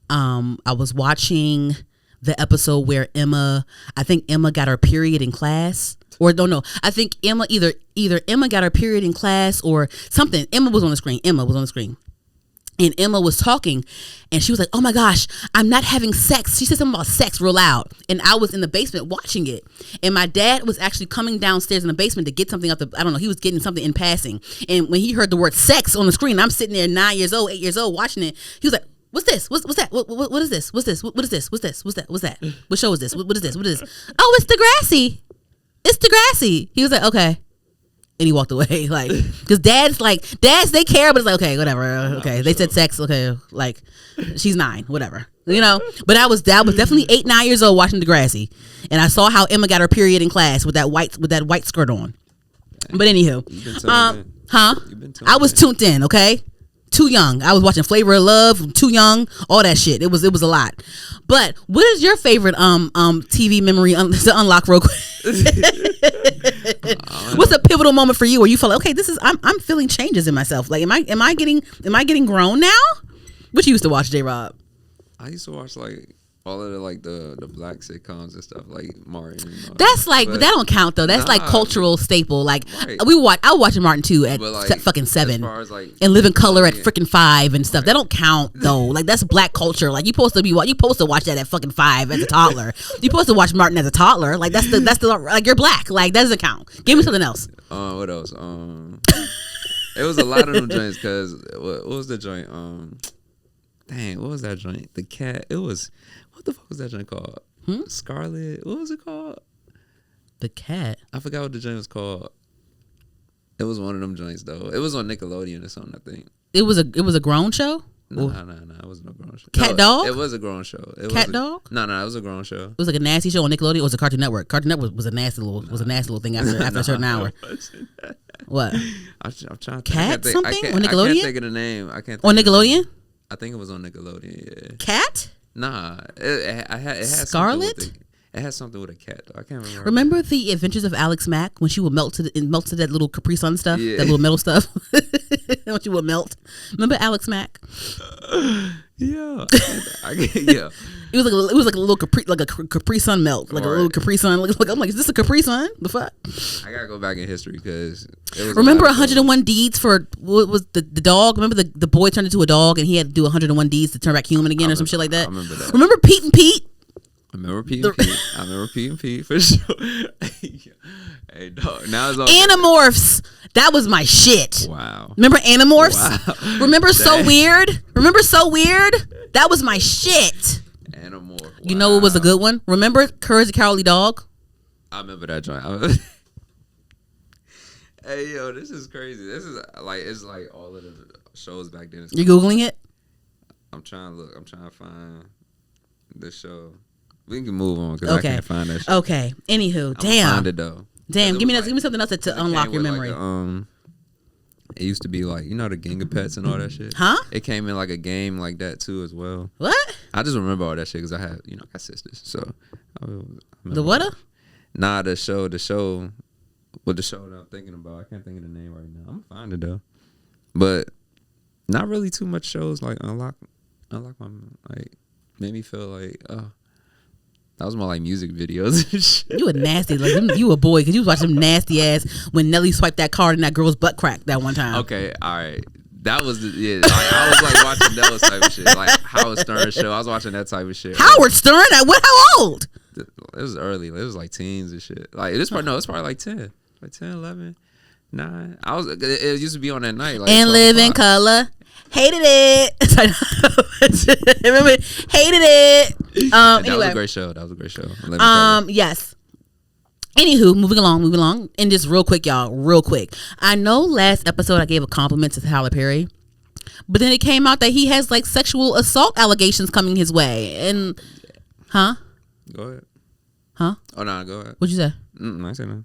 I was watching the episode where I think Emma got her period in class. Or don't know. I think Emma either Emma got her period in class or something. Emma was on the screen. And Emma was talking, and she was like, oh my gosh, I'm not having sex. She said something about sex real loud. And I was in the basement watching it. And my dad was actually coming downstairs in the basement to get something he was getting something in passing. And when he heard the word sex on the screen, I'm sitting there 8 years old watching it. He was like, what's this? What's that? What is this? What's this? What is this? What's that? What's that? What show is this? What is this? What is this? Oh, it's Degrassi. He was like, okay. And he walked away, like, because dads, they care, but it's like, okay, whatever, okay. They said sex, okay, like, she's 9, whatever, you know. But I was definitely 8, 9 years old watching Degrassi, and I saw how Emma got her period in class with that white skirt on. But anywho, I was tuned in, okay. Too young. I was watching Flavor of Love. Too young. All that shit. It was a lot. But what is your favorite TV memory to unlock real quick? What's a pivotal moment for you where you feel like, okay, I'm feeling changes in myself. Like, am I getting grown now? What you used to watch, J-Rob? I used to watch like all of the black sitcoms and stuff, like Martin. That's like, but that don't count though. That's like cultural staple. Like, right. I was watching Martin too at fucking 7, as and Living Color at freaking 5 and stuff. Right. That don't count though. Like, that's black culture. Like, you supposed to watch that at fucking 5 as a toddler. You supposed to watch Martin as a toddler. Like, that's the like, you're black. Like, that doesn't count. Give me something else. What else? It was a lot of them joints. Cause what was the joint? Dang, what was that joint? The cat. It was. What the fuck was that joint called? Scarlet. What was it called? The cat. I forgot what the joint was called. It was one of them joints though. It was on Nickelodeon or something, I think. It was a grown show? No, it wasn't a grown show. Cat Dog? It was a grown show. Dog? No, it was a grown show. It was like a nasty show on Nickelodeon. Or was it Cartoon Network? Cartoon Network was a nasty little thing after a certain hour. What? I'm trying to Cat something on Nickelodeon? I can't think of the name. On Nickelodeon? I think it was on Nickelodeon. Yeah. Cat? Nah, it had Scarlet. It It has something with a cat though. I can't remember. Remember the Adventures of Alex Mack when she would melt to that little Capri Sun stuff, that little metal stuff. When she would melt. Remember Alex Mack? Yeah. It was like a little Capri Sun melt, like a little Capri Sun. I'm like, is this a Capri Sun? The fuck? I gotta go back in history because remember 101 Deeds for what was the dog? Remember the boy turned into a dog and he had to do 101 Deeds to turn back human again or some shit like that. I remember that. Remember Pete and Pete? I remember Pete and Pete for sure. Hey, dog. Now it's all Animorphs. That was my shit. Wow. Remember Animorphs? Wow. Remember So Weird? Remember So Weird? That was my shit. Animorph. Wow. You know what was a good one? Remember Courage the Cowardly Dog? I remember that joint. Hey, yo, this is crazy. This is like, it's like all of the shows back then. You Googling it? I'm trying to look. I'm trying to find the show. We can move on because I can't find that shit. Okay. Anywho, damn. Find it though. Damn. Give me something else to unlock your memory. Like it used to be like, you know, the Gang of Pets and all that shit. Huh? It came in like a game like that too as well. What? I just remember all that shit because I had, you know, I got sisters. So the what? Nah, the show. With the show that I'm thinking about, I can't think of the name right now. I'm gonna find it though. But not really too much shows like unlock my like made me feel like that was more like music videos. You were nasty. Like you a boy because you was watching them nasty ass when Nelly swiped that card and that girl's butt cracked that one time. Okay, all right. That was like I was like watching those type of shit, like Howard Stern show. I was watching that type of shit. Howard Stern? How old? It was early. It was like teens and shit. Like it's probably like 10, like 10, 11, 9. It used to be on that night. Like, and Live in Color. Hated it. Remember? Hated it. That anyway. was a great show. Yes. Anywho, moving along. And just real quick, y'all. Real quick. I know last episode I gave a compliment to Tyler Perry, but then it came out that he has like sexual assault allegations coming his way. And huh? Go ahead. Huh? Oh no, go ahead. What'd you say? I ain't say no.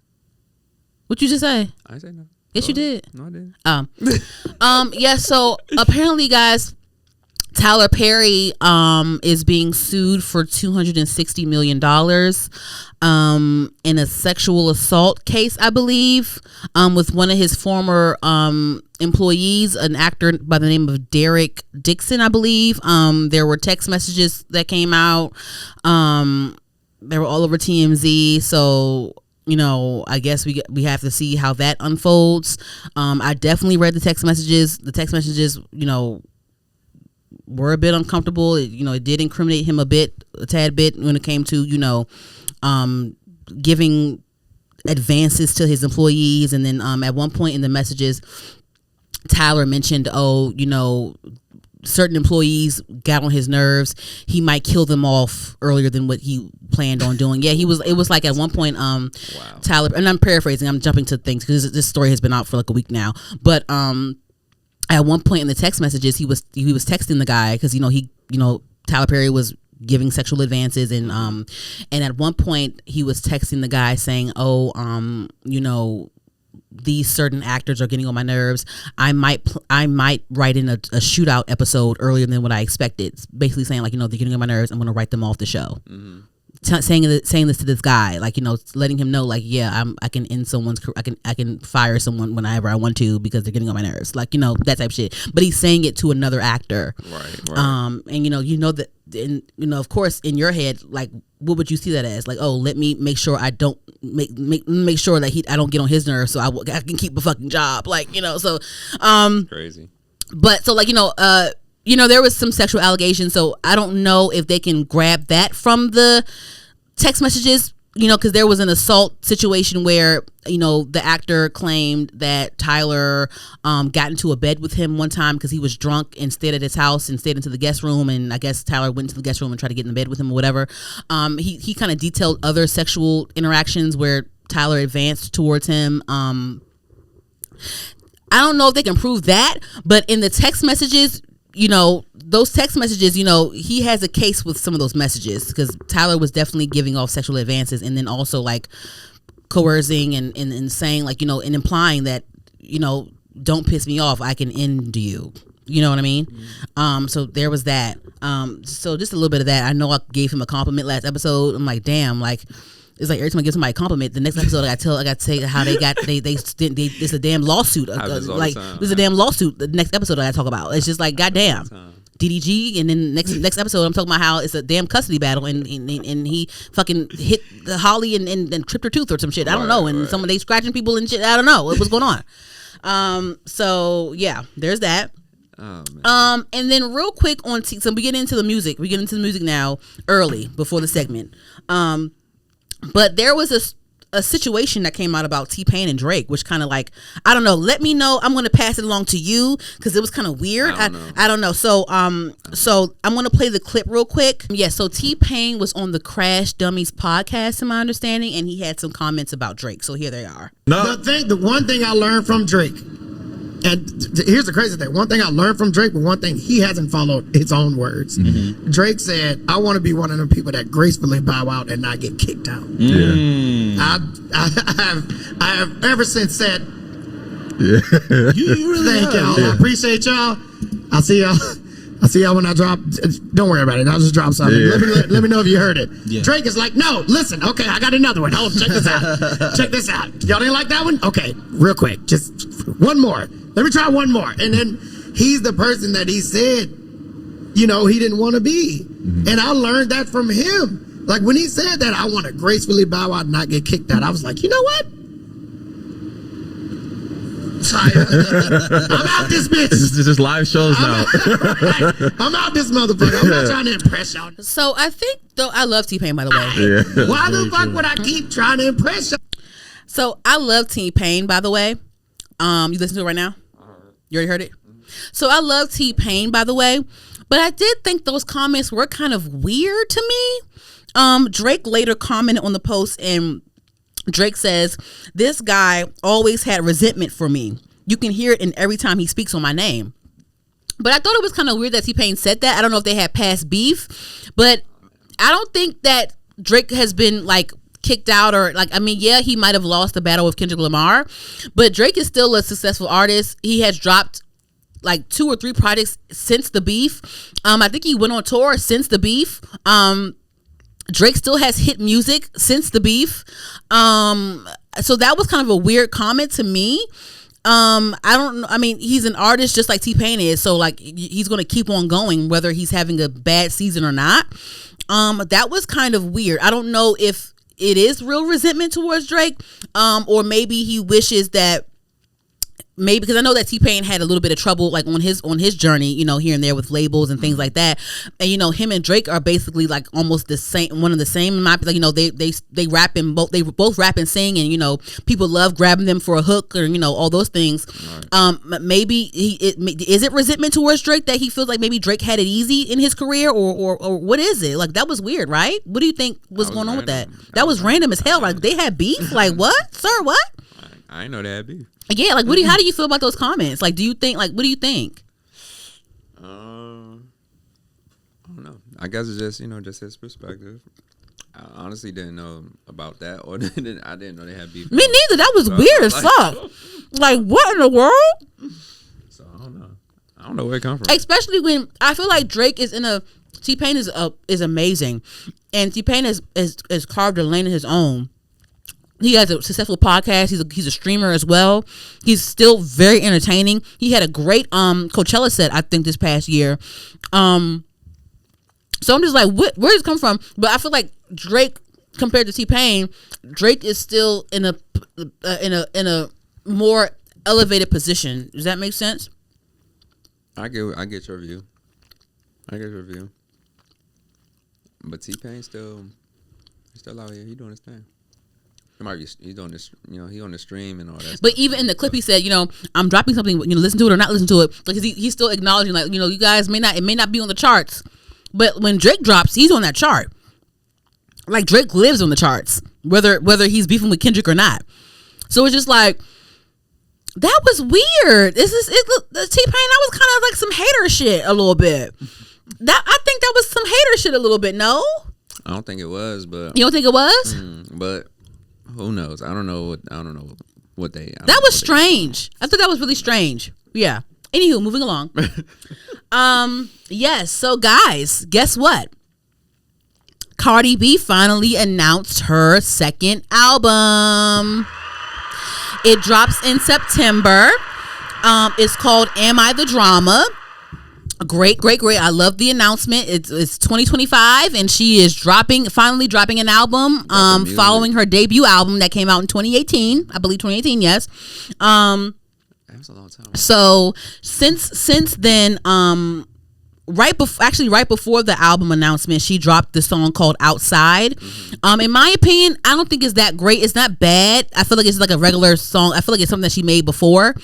What'd you just say? I ain't say no. Yes, you did. No, I didn't. Yeah. So apparently, guys, Tyler Perry is being sued for $260 million in a sexual assault case, I believe, with one of his former employees, an actor by the name of Derek Dixon, I believe. There were text messages that came out. They were all over TMZ. So, you know, I guess we have to see how that unfolds. I definitely read the text messages. The text messages, you know, were a bit uncomfortable. It did incriminate him a tad bit when it came to, you know, giving advances to his employees. And then at one point in the messages, Tyler mentioned, certain employees got on his nerves. He might kill them off earlier than what he planned on doing. Yeah, it was like at one point, wow. Tyler, and I'm paraphrasing, I'm jumping to things because this story has been out for like a week now. But at one point in the text messages, he was texting the guy because Tyler Perry was giving sexual advances, and at one point he was texting the guy saying, these certain actors are getting on my nerves. I might write in a shootout episode earlier than what I expected. Basically saying like, they're getting on my nerves. I'm going to write them off the show. Mm-hmm. Saying this to this guy, like, letting him know, like, yeah, I can end someone's, I can fire someone whenever I want to because they're getting on my nerves, like, that type of shit. But he's saying it to another actor, right? And that, and of course, in your head, like, what would you see that as? Like, oh, let me make sure I don't make sure that I don't get on his nerves, so I can keep a fucking job, like, so crazy. But so, like, there was some sexual allegations, so I don't know if they can grab that from the text messages, because there was an assault situation where, the actor claimed that Tyler got into a bed with him one time because he was drunk and stayed at his house and stayed into the guest room, and I guess Tyler went into the guest room and tried to get in the bed with him or whatever. He kind of detailed other sexual interactions where Tyler advanced towards him. I don't know if they can prove that, but in the text messages, those text messages, he has a case with some of those messages because Tyler was definitely giving off sexual advances and then also like coercing and saying like, and implying that, don't piss me off, I can end you You know what I mean? So there was that. So just a little bit of that. I know I gave him a compliment last episode. I'm like, damn, like it's like every time I give somebody a compliment, the next episode I got to say how they it's a damn lawsuit. Like there's a damn lawsuit. The next episode I got to talk about. It's just like goddamn. DDG, and then next episode I'm talking about how it's a damn custody battle, and he fucking hit the Holly and tripped her tooth or some shit. I don't know, and some of they scratching people and shit. I don't know what's going on. So yeah, there's that. Oh, man. And then real quick on so we get into the music. We get into the music now early before the segment. But there was a situation that came out about T-Pain and Drake, which kind of like, I don't know, let me know. I'm going to pass it along to you because it was kind of weird. I don't know. So I'm going to play the clip real quick. Yeah, so T-Pain was on the Crash Dummies podcast, to my understanding, and he had some comments about Drake. So here they are. The one thing I learned from Drake, and here's the crazy thing. One thing I learned from Drake, but one thing he hasn't followed his own words. Mm-hmm. Drake said, I want to be one of them people that gracefully bow out and not get kicked out. Yeah. I have ever since said, thank y'all. I appreciate y'all. I'll see y'all when I drop. Don't worry about it. I'll just drop something. Yeah. Let me know if you heard it. Yeah. Drake is like, no, listen. Okay, I got another one. Hold, check this out. Check this out. Y'all didn't like that one? Okay, real quick. Just one more. Let me try one more. And then he's the person that he said, he didn't want to be. Mm-hmm. And I learned that from him. Like when he said that, I want to gracefully bow out and not get kicked out. I was like, you know what? I'm out this bitch. This is just live shows now. I'm out this motherfucker. I'm not trying to impress y'all. So I think, though, I love T-Pain, by the way. Why the fuck would I keep trying to impress y'all? So I love T-Pain, by the way. You listen to it right now? You already heard it? So I love T-Pain, by the way. But I did think those comments were kind of weird to me. Drake later commented on the post, and Drake says, this guy always had resentment for me. You can hear it in every time he speaks on my name. But I thought it was kind of weird that T-Pain said that. I don't know if they had past beef, but I don't think that Drake has been like kicked out or like, I mean, yeah, he might have lost the battle with Kendrick Lamar, but Drake is still a successful artist. He has dropped like 2 or 3 projects since the beef. I think he went on tour since the beef. Drake still has hit music since the beef. So that was kind of a weird comment to me. I don't know. I mean, he's an artist just like T-Pain is. So like he's going to keep on going whether he's having a bad season or not. That was kind of weird. I don't know if it is real resentment towards Drake, or maybe he wishes that maybe, because I know that T-Pain had a little bit of trouble like on his journey, here and there with labels and things like that. And him and Drake are basically like almost the same, one of the same. Like they rap and both rap and sing, and people love grabbing them for a hook or all those things. Right. Maybe is it resentment towards Drake that he feels like maybe Drake had it easy in his career, or what is it? Like that was weird, right? What do you think was going on with that? That was random as hell. Like they had beef. Like what, sir? What? I didn't know they had beef. Yeah, like how do you feel about those comments? Like, what do you think? I don't know. I guess it's just just his perspective. I honestly didn't know about that, or I didn't know they had beef. Me neither. That was weird as fuck. Like, what in the world? So I don't know. I don't know where it come from. Especially when I feel like Drake is T-Pain is amazing, and T-Pain has carved a lane of his own. He has a successful podcast. He's a streamer as well. He's still very entertaining. He had a great Coachella set, I think, this past year. So I'm just like, where does it come from? But I feel like Drake, compared to T-Pain, Drake is still in a more elevated position. Does that make sense? I get your view. But T-Pain still out here. He doing his thing. He's doing this, he on the stream and all that. But even in the clip, he said, I'm dropping something, listen to it or not listen to it. Because he's still acknowledging, like, you guys it may not be on the charts, but when Drake drops, he's on that chart. Like Drake lives on the charts, whether he's beefing with Kendrick or not. So it's just like, that was weird. The T-Pain, that was kind of like some hater shit a little bit. I think that was some hater shit a little bit. No, I don't think it was, but you don't think it was? But. Who knows? I don't know what they. That was strange. I thought that was really strange. Yeah, Anywho, moving along. Yes. So guys, guess what? Cardi B finally announced her second album. It drops in September. It's called Am I the Drama? Great. I love the announcement. It's 2025 and she is finally dropping an album following her debut album that came out in 2018. I believe 2018, yes. That was a long time. So since then, right before the album announcement, she dropped the song called Outside. In my opinion, I don't think it's that great. It's not bad. I feel like it's like a regular song. I feel like it's something that she made before.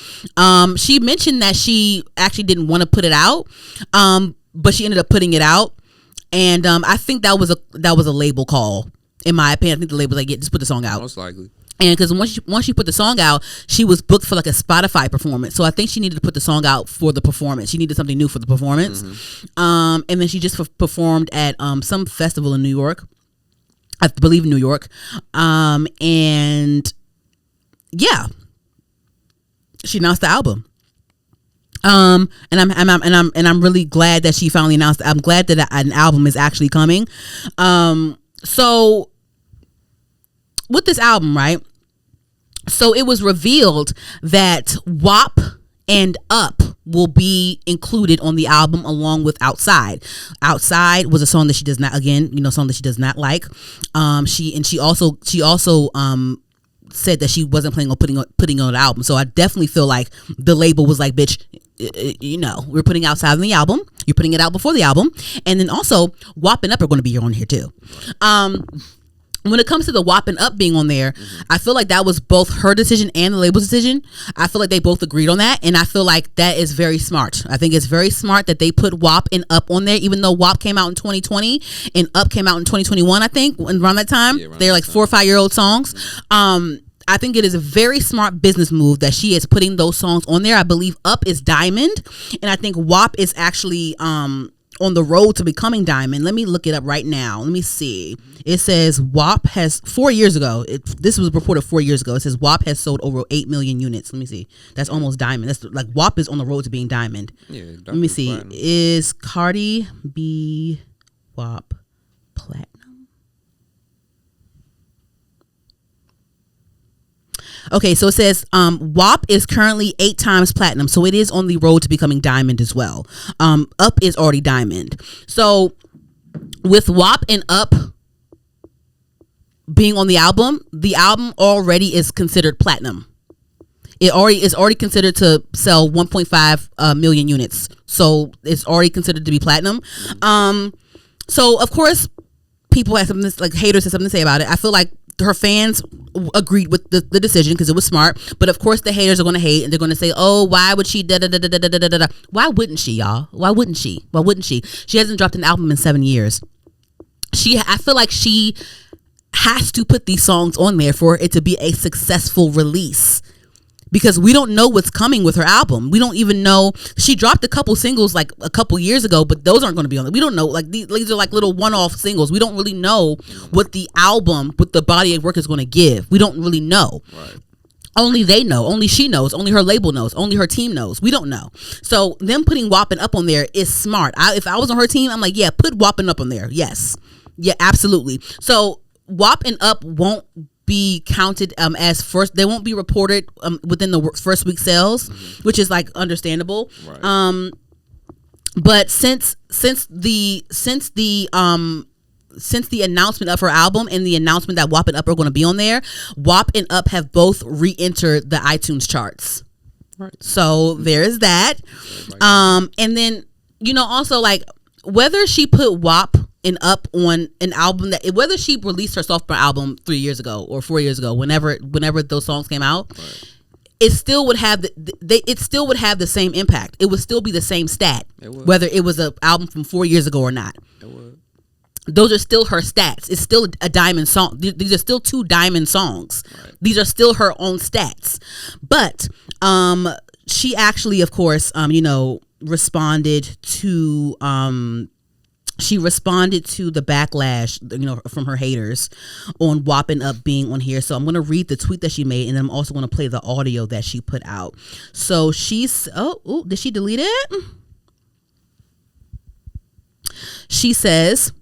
She mentioned that she actually didn't want to put it out, but she ended up putting it out, and I think that was a label call. In my opinion, I think the label was like, yeah, just put the song out. Most likely. And because once she put the song out, she was booked for like a Spotify performance. So I think she needed to put the song out for the performance. She needed something new for the performance. And then she just performed at some festival in New York. I believe in New York. And yeah, she announced the album. And I'm really glad that she finally announced. I'm glad that an album is actually coming. So with this album, right? So it was revealed that WAP and Up will be included on the album along with Outside. Outside was a song that she does not, song that she does not like. She also said that she wasn't planning on putting on an album. So I definitely feel like the label was like, bitch, we're putting Outside on the album. You're putting it out before the album. And then also WAP and Up are going to be on here too. When it comes to the WAP and Up being on there, I feel like that was both her decision and the label's decision. I feel like they both agreed on that, and I feel like that is very smart. I think it's very smart that they put WAP and Up on there, even though WAP came out in 2020 and Up came out in 2021, I think, around that time. Yeah, they're like 4 or 5 year old songs. I think it is a very smart business move that she is putting those songs on there. I believe Up is Diamond, and I think WAP is actually on the road to becoming Diamond. Let me look it up right now. Let me see. It says WAP has 4 years ago. This was reported 4 years ago. It says WAP has sold over 8 million units. Let me see. That's almost Diamond. That's like WAP is on the road to being Diamond. Yeah. Let me see. Platinum. Is Cardi B WAP platinum? Okay, so it says WAP is currently 8 times platinum, so it is on the road to becoming Diamond as well. Up is already Diamond. So with WAP and Up being on the album already is considered platinum. It is already considered to sell 1.5 million units. So it's already considered to be platinum. So of course people have something, like haters have something to say about it. I feel like her fans agreed with the decision because it was smart, but of course the haters are going to hate and they're going to say, oh, why would she why wouldn't she, y'all? Why wouldn't she? She hasn't dropped an album in 7 years. I feel like she has to put these songs on there for it to be a successful release, because we don't know what's coming with her album. We don't even know. She dropped a couple singles like a couple years ago, but those aren't going to be on it. We don't know. Like these are like little one-off singles. We don't really know what the album, what the body of work is going to give. We don't really know. Right. Only they know. Only she knows. Only her label knows. Only her team knows. We don't know. So them putting WAP and Up on there is smart. If I was on her team, I'm like, yeah, put WAP and Up on there. Yes. Yeah, absolutely. So WAP and Up won't be counted as first. They won't be reported within the first week sales, which is like understandable. Right. But since the announcement of her album and the announcement that WAP and Up are going to be on there, WAP and Up have both re-entered the iTunes charts. Right. So there is that. And then also like whether she put WAP and Up on an album whether she released her sophomore album 3 years ago or 4 years ago, whenever those songs came out, right, it still would have the same impact. It would still be the same stat, whether it was an album from 4 years ago or not. It would. Those are still her stats. It's still a Diamond song. These are still 2 Diamond songs. Right. These are still her own stats. But she actually, of course, responded to she responded to the backlash, from her haters on Whopping Up being on here. So I'm going to read the tweet that she made, and then I'm also going to play the audio that she put out. So she's, did she delete it? She says,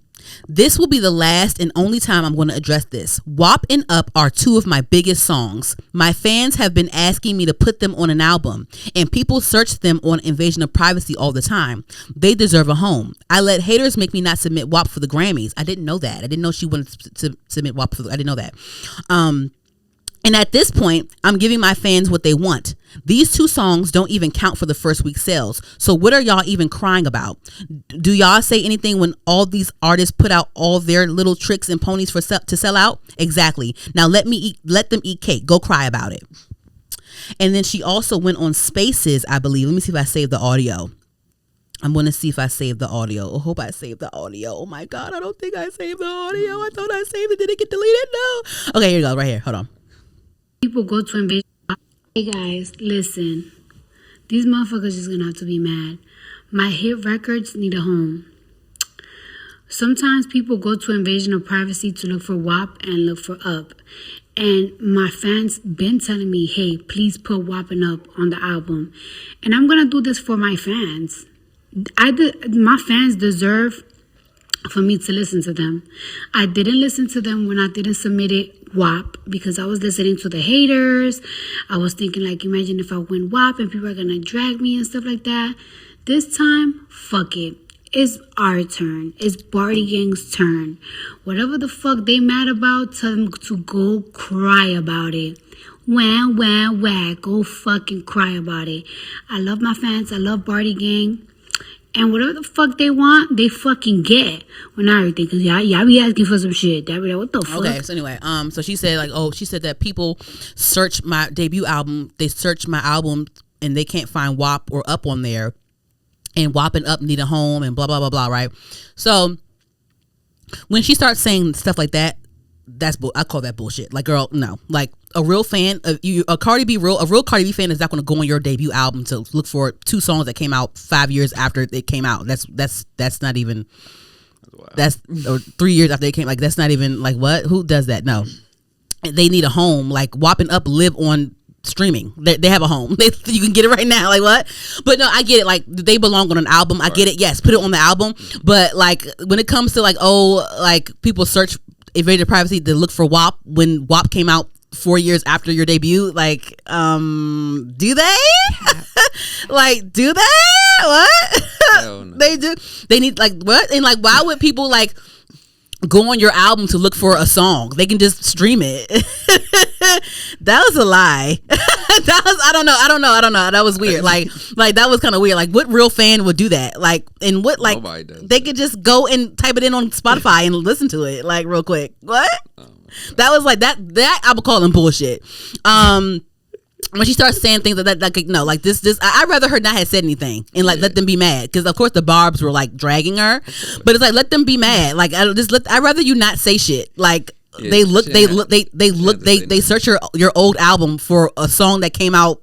"This will be the last and only time I'm going to address this. WAP and Up are two of my biggest songs. My fans have been asking me to put them on an album, and people search them on Invasion of Privacy all the time. They deserve a home. I let haters make me not submit WAP for the Grammys." I didn't know that. I didn't know she wanted to submit WAP I didn't know that. And at this point, I'm giving my fans what they want. These two songs don't even count for the first week sales. So what are y'all even crying about? Do y'all say anything when all these artists put out all their little tricks and ponies to sell out? Exactly. Now let them eat cake. Go cry about it. And then she also went on Spaces, I believe. Let me see if I saved the audio. I'm going to see if I saved the audio. I hope I saved the audio. Oh my God, I don't think I saved the audio. I thought I saved it. Did it get deleted? No. Okay, here you go. Right here. Hold on. People go to Invasion. Hey guys, listen. These motherfuckers is gonna have to be mad. My hit records need a home. Sometimes people go to Invasion of Privacy to look for WAP and look for Up. And my fans been telling me, hey, please put WAP and Up on the album. And I'm gonna do this for my fans. My fans deserve for me to listen to them. I didn't listen to them when I didn't submit it WAP because I was listening to the haters. I was thinking like, imagine if I win WAP and people are gonna drag me and stuff like that. This time, fuck it. It's our turn. It's Barty Gang's turn. Whatever the fuck they mad about, tell them to go cry about it. Wah, wah, wah. Go fucking cry about it. I love my fans. I love Barty Gang. And whatever the fuck they want, they fucking get. Well, not everything, because y'all be asking for some shit. What the fuck? Okay, so anyway, so she said, she said that people search my debut album, they search my album, and they can't find WAP or Up on there. And WAP and Up need a home, and blah, blah, blah, blah, right? So, when she starts saying stuff like that, I call that bullshit. Like, girl, no. Like, a real fan of you, a real Cardi B fan is not going to go on your debut album to look for two songs that came out 5 years after it came out. That's not even. That's or 3 years after it came. Like, that's not even like what? Who does that? No, they need a home. Like, WAP and Up live on streaming. They have a home. You can get it right now. Like, what? But no, I get it. Like, they belong on an album. I get it. Yes, put it on the album. But like, when it comes to like people search Invasion Privacy to look for WAP when WAP came out 4 years after your debut, like, do they? Like, do they? What? No. They do. They need, like, what? And like, why would people like go on your album to look for a song? They can just stream it. That was a lie. That was, I don't know. That was weird. Like that was kind of weird. Like, what real fan would do that? Like, and what, like, they could just go and type it in on Spotify and listen to it, like, real quick. What? That was like that I would call them bullshit. When she starts saying things like that, like, no, like this, I'd rather her not have said anything and like let them be mad, because of course the Barbs were like dragging her, but it's like, let them be mad. Like, I'd rather you not say shit. Like, they search your old album for a song that came out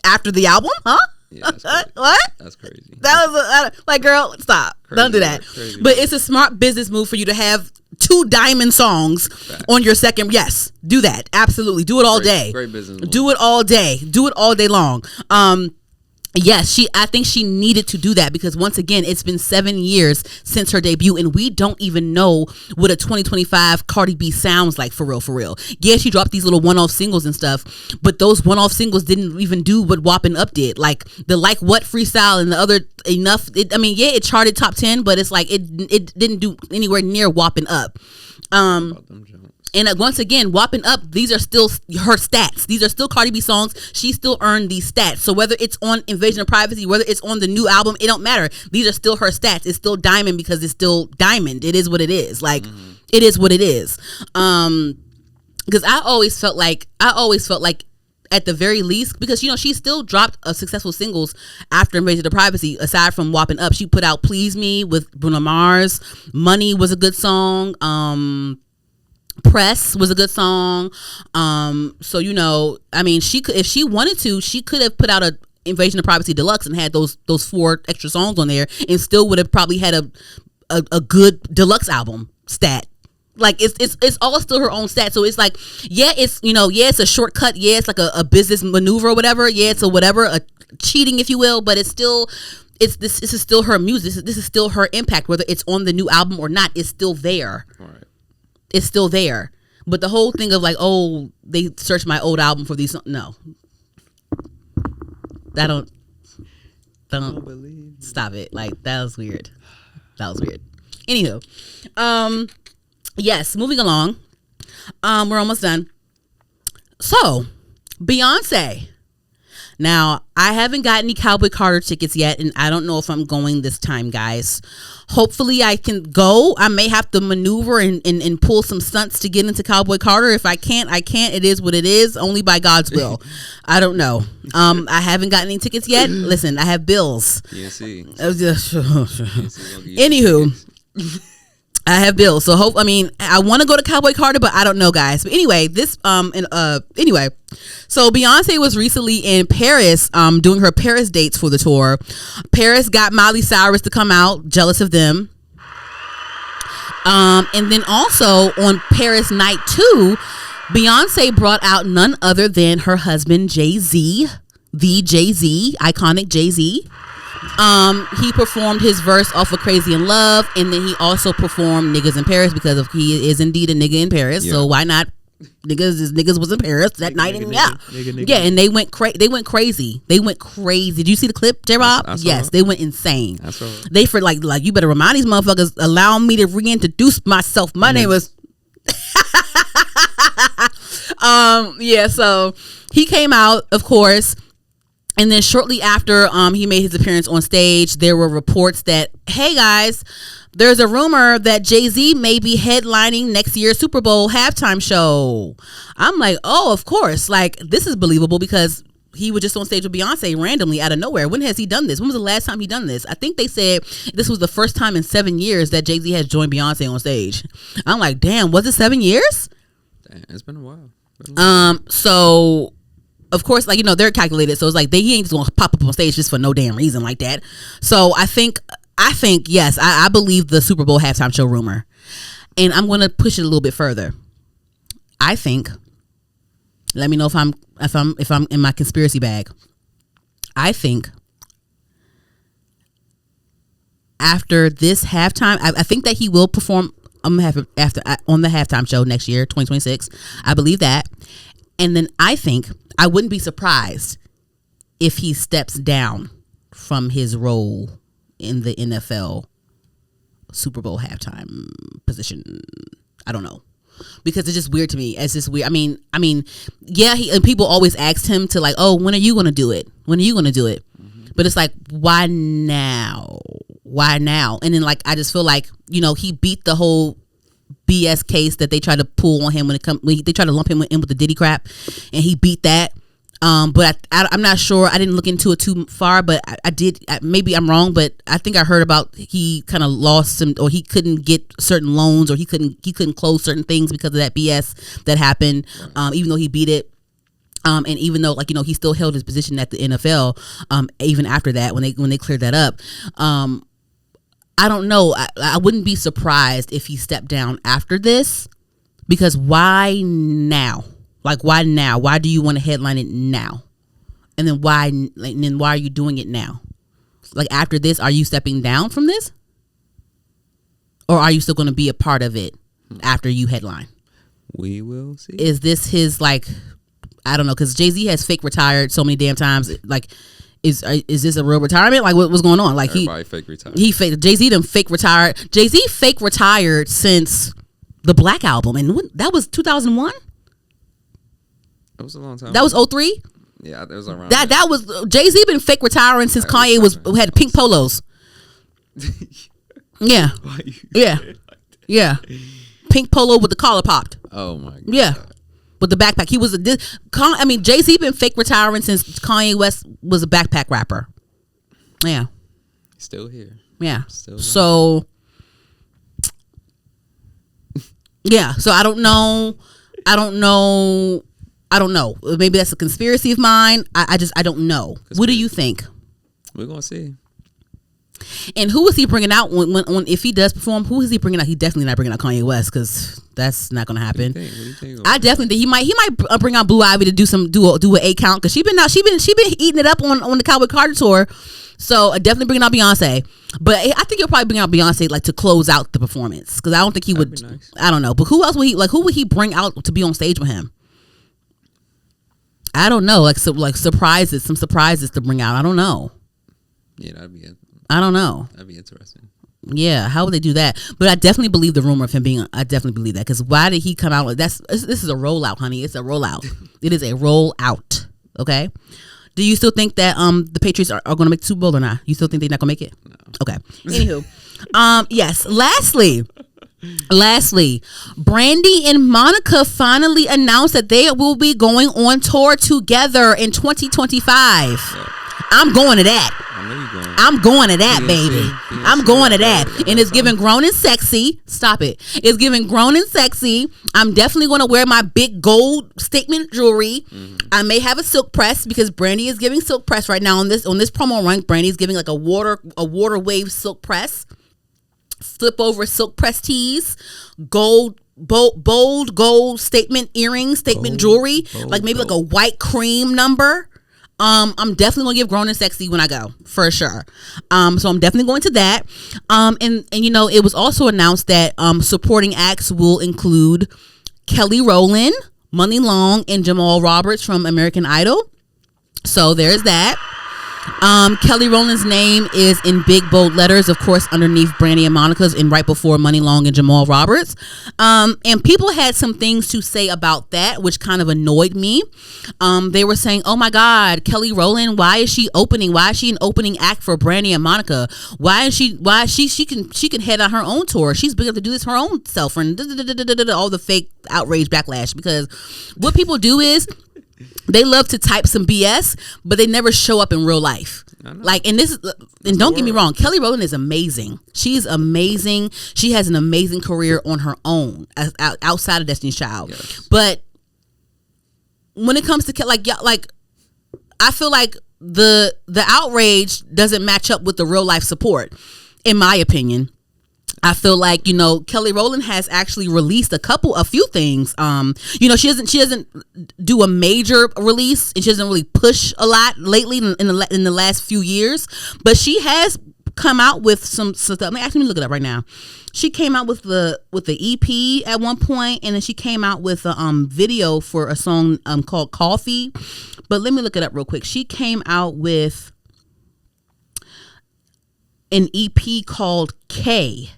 after the album, huh? Yeah, what? That's crazy. That was like, girl, stop. Crazy. Don't do that. But it's a smart business move for you to have 2 diamond songs on your second. Yes, do that. Absolutely. Do it all day. Great business move. Do it all day. Do it all day long. Yes, I think she needed to do that, because once again, it's been 7 years since her debut, and we don't even know what a 2025 Cardi B sounds like for real. Yeah, she dropped these little one-off singles and stuff, but those one-off singles didn't even do what WAP and Up did. Like the Like What freestyle and the other Enough. It charted top 10, but it's like it didn't do anywhere near WAP and Up. And once again, WAP and Up, these are still her stats. These are still Cardi B songs. She still earned these stats. So whether it's on Invasion of Privacy, whether it's on the new album, it don't matter. These are still her stats. It's still diamond because it's still diamond. It is what it is. Like, it is what it is. Because I always felt like at the very least, because, she still dropped successful singles after Invasion of Privacy. Aside from WAP and Up, she put out Please Me with Bruno Mars. Money was a good song. Press was a good song. So she could, if she wanted to, she could have put out a Invasion of Privacy Deluxe and had those 4 extra songs on there, and still would have probably had a good deluxe album stat. Like it's all still her own stat. So it's like, yeah, it's it's a shortcut. Yeah, it's like a business maneuver or whatever. Yeah, it's a cheating, if you will. But it's still, this is still her music. This is still her impact. Whether it's on the new album or not, it's still there. Right. It's still there. But the whole thing of like, oh, they searched my old album for these. No, I don't believe. Stop it. Like that was weird. Anywho, yes, moving along. We're almost done. So, Beyonce. Now, I haven't got any Cowboy Carter tickets yet, and I don't know if I'm going this time, guys. Hopefully, I can go. I may have to maneuver and pull some stunts to get into Cowboy Carter. If I can't, I can't. It is what it is, only by God's will. I don't know. I haven't gotten any tickets yet. Listen, I have bills. Anywho. I have bills, so I want to go to Cowboy Carter, but I don't know, guys. But anyway, so Beyonce was recently in Paris, doing her Paris dates for the tour. Paris got Miley Cyrus to come out, jealous of them. And then also on Paris Night 2, Beyonce brought out none other than her husband Jay-Z, the Jay-Z, iconic Jay-Z. He performed his verse off of Crazy in Love, and then he also performed Niggas in Paris because he is indeed a nigga in Paris. Yeah. So why not? Niggas was in Paris that night, and and they went crazy. They went crazy. Did you see the clip, J-Rob? Yes, they went insane. They for like you better remind these motherfuckers, allow me to reintroduce myself. My name was so he came out, of course. And then shortly after he made his appearance on stage, there were reports that, hey guys, there's a rumor that Jay-Z may be headlining next year's Super Bowl halftime show. I'm like, oh, of course. Like, this is believable because he was just on stage with Beyonce randomly out of nowhere. When has he done this? When was the last time he done this? I think they said this was the first time in 7 years that Jay-Z has joined Beyonce on stage. I'm like, damn, was it 7 years? Damn, it's been a while. So... Of course, they're calculated, so it's like he ain't just gonna pop up on stage just for no damn reason like that. So I think yes, I believe the Super Bowl halftime show rumor, and I'm gonna push it a little bit further. I think. Let me know if I'm in my conspiracy bag. I think after this halftime, I think that he will perform on the halftime show next year, 2026. I believe that. And then I think I wouldn't be surprised if he steps down from his role in the NFL Super Bowl halftime position. I don't know, because it's just weird to me. It's just weird. I mean, yeah. And people always asked him to like, oh, when are you gonna do it? When are you gonna do it? Mm-hmm. But it's like, why now? Why now? And then I just feel like he beat the whole BS case that they try to pull on him when they try to lump him in with the Diddy crap, and he beat that. But I'm not sure. I didn't look into it too far, but I did. Maybe I'm wrong, but I think I heard about he kind of lost some, or he couldn't get certain loans, or he couldn't close certain things because of that BS that happened. Even though he beat it. And even though he still held his position at the NFL, even after that, when they cleared that up. I don't know. I wouldn't be surprised if he stepped down after this, because why now? Why now? Why do you want to headline it now? And then why are you doing it now? After this, are you stepping down from this? Or are you still going to be a part of it after you headline? We will see. Is this his I don't know, because Jay-Z has fake retired so many damn times. Is this a real retirement? What's going on? Everybody fake retired. Jay-Z done fake retired. Jay-Z fake retired since the Black Album, and that was 2001. That was a long time. That was 2003. Yeah, that was around. That was Jay-Z been fake retiring since Kanye had pink polos. Yeah, yeah, pink polo with the collar popped. Oh my god. Yeah. With the backpack, he was Jay-Z been fake retiring since Kanye West was a backpack rapper. Yeah, still here. Yeah, so yeah, so I don't know. Maybe that's a conspiracy of mine. I don't know. What do you think? We're gonna see. And who is he bringing out when if he does perform? Who is he bringing out? He definitely not bringing out Kanye West because that's not going to happen. What do you think? I definitely think he might bring out Blue Ivy to do an 8 count because she been eating it up on the Cowboy Cardi tour. So definitely bringing out Beyonce, but I think he'll probably bring out Beyonce like to close out the performance because I don't think he would. Nice. I don't know, but who else would he like? Who would he bring out to be on stage with him? I don't know, some surprises to bring out. I don't know. Yeah, that'd be it. I don't know. That'd be interesting. Yeah, how would they do that? But I definitely believe the rumor of him being. I definitely believe that because why did he come out? This is a rollout, honey. It's a rollout. It is a rollout. Okay. Do you still think that the Patriots are going to make the Super Bowl or not? You still think they're not going to make it? No. Okay. Anywho, yes. Lastly, Brandy and Monica finally announced that they will be going on tour together in 2025. Yeah. I'm going to that. I'm going to that, baby. I'm going to that. And it's giving grown and sexy. Stop it. It's giving grown and sexy. I'm definitely going to wear my big gold statement jewelry. Mm-hmm. I may have a silk press because Brandy is giving silk press right now on this promo run. Brandy's giving like a water wave silk press. Flip over silk press tees. Bold gold statement earrings, statement jewelry. Like maybe like a white cream number. I'm definitely gonna give grown and sexy when I go for sure. So I'm definitely going to that. And you know, it was also announced that supporting acts will include Kelly Rowland, Money Long, and Jamal Roberts from American Idol. So there's that. Kelly Rowland's name is in big bold letters, of course, underneath Brandy and Monica's and right before Money Long and Jamal Roberts. And people had some things to say about that, which kind of annoyed me. They were saying, oh my God, Kelly Rowland, why is she an opening act for Brandy and Monica? She can head on her own tour. She's big enough to do this her own self and all the fake outrage backlash, because what people do is they love to type some BS, but they never show up in real life. Like, and don't get me wrong, Kelly Rowland is amazing. She's amazing. She has an amazing career on her own outside of Destiny's Child. Yes. But when it comes to like I feel like the outrage doesn't match up with the real life support, in my opinion. I feel like, you know, Kelly Rowland has actually released a few things. You know, she doesn't do a major release, and she doesn't really push a lot lately in the last few years. But she has come out with some stuff. Let me look it up right now. She came out with the EP at one point, and then she came out with a video for a song called Coffee. But let me look it up real quick. She came out with an EP called K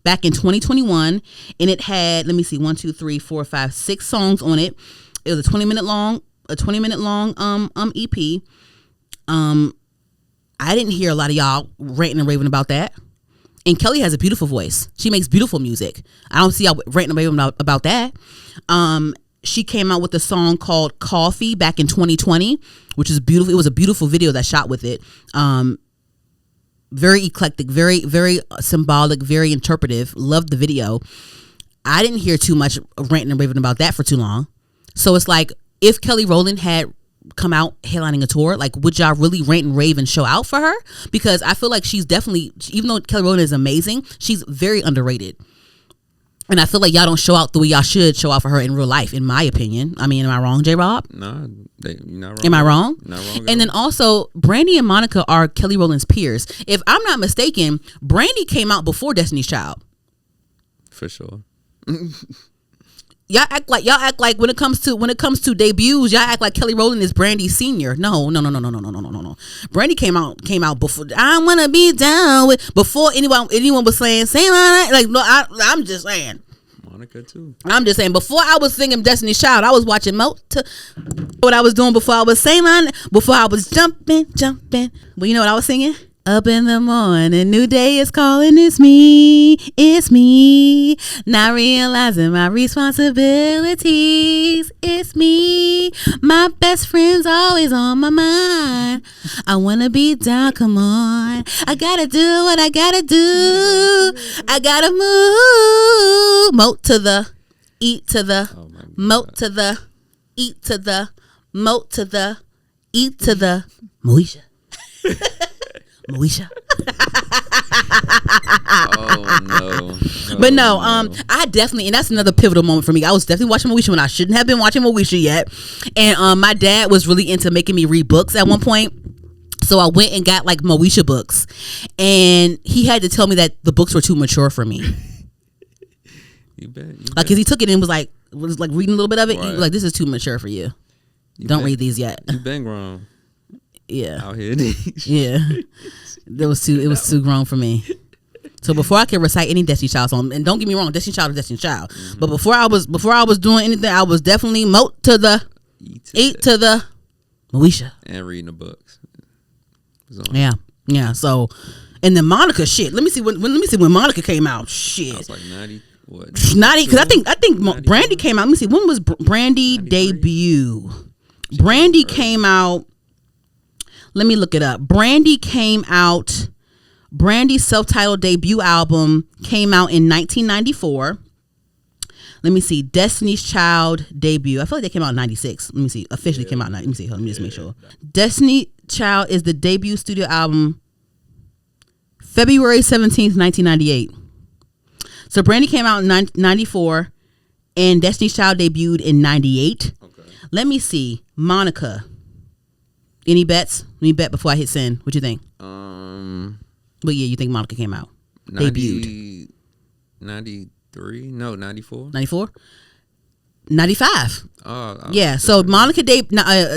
back in 2021, and it had, let me see, 1, 2, 3, 4, 5, 6 songs on it. It was a 20-minute long EP. I didn't hear a lot of y'all ranting and raving about that. And Kelly has a beautiful voice. She makes beautiful music. I don't see y'all ranting and raving about that. She came out with a song called Coffee back in 2020, which is beautiful. It was a beautiful video that shot with it. Very eclectic, very, very symbolic, very interpretive. Loved the video. I didn't hear too much ranting and raving about that for too long. So it's like, if Kelly Rowland had come out headlining a tour, like, would y'all really rant and rave and show out for her? Because I feel like she's definitely, even though Kelly Rowland is amazing, she's very underrated. And I feel like y'all don't show out the way y'all should show out for her in real life, in my opinion. I mean, am I wrong, J-Rob? No, you're not wrong. Am I wrong? Not wrong. And then also, Brandy and Monica are Kelly Rowland's peers. If I'm not mistaken, Brandy came out before Destiny's Child. For sure. Y'all act like when it comes to debuts, y'all act like Kelly Rowland is Brandy's senior. No. Brandy came out before. I wanna be down with, before anyone was saying like, no, I'm just saying. Monica too. I'm just saying, before I was singing Destiny's Child, I was watching what I was doing before I was saying, before I was jumping. Well, you know what I was singing? Up in the morning, new day is calling, it's me, not realizing my responsibilities, it's me, my best friend's always on my mind, I wanna be down, come on, I gotta do what I gotta do, I gotta move, moat to the, eat to the, moat to the, eat to the, moat to the, eat to the, Moesha. Moesha. Oh no. But no, I definitely, and that's another pivotal moment for me. I was definitely watching Moesha when I shouldn't have been watching Moesha yet. And my dad was really into making me read books at one point. So I went and got like Moesha books. And he had to tell me that the books were too mature for me. You bet. Like, cause he took it and was like reading a little bit of it. Right. He was like, this is too mature for you. Don't read these yet. You been grown. Yeah. Out here. Yeah. It was too grown for me. So before I could recite any Destiny Child song, and don't get me wrong, Destiny Child is Destiny Child. Mm-hmm. But before I was doing anything, I was definitely eat to the Moesha. And reading the books. Yeah. Yeah. So, and then Monica shit. Let me see when Monica came out. Shit. I was like 90. What? 90, because I think Brandy came out. Let me see. When was Brandy 93? Debut? Brandy came out. Let me look it up. Brandy's self-titled debut album came out in 1994. Let me see. Destiny's Child debut. I feel like they came out in 96. Let me see. Officially came out in 90. Let me see. Let me just make sure. Destiny Child is the debut studio album February 17th, 1998. So Brandy came out in 94 and Destiny's Child debuted in 98. Okay. Let me see. Monica. Any bets? Let me bet before I hit send. What you think? What year you think Monica came out? 90, debuted? 93? No, 94. 94? 95. Yeah, so Monica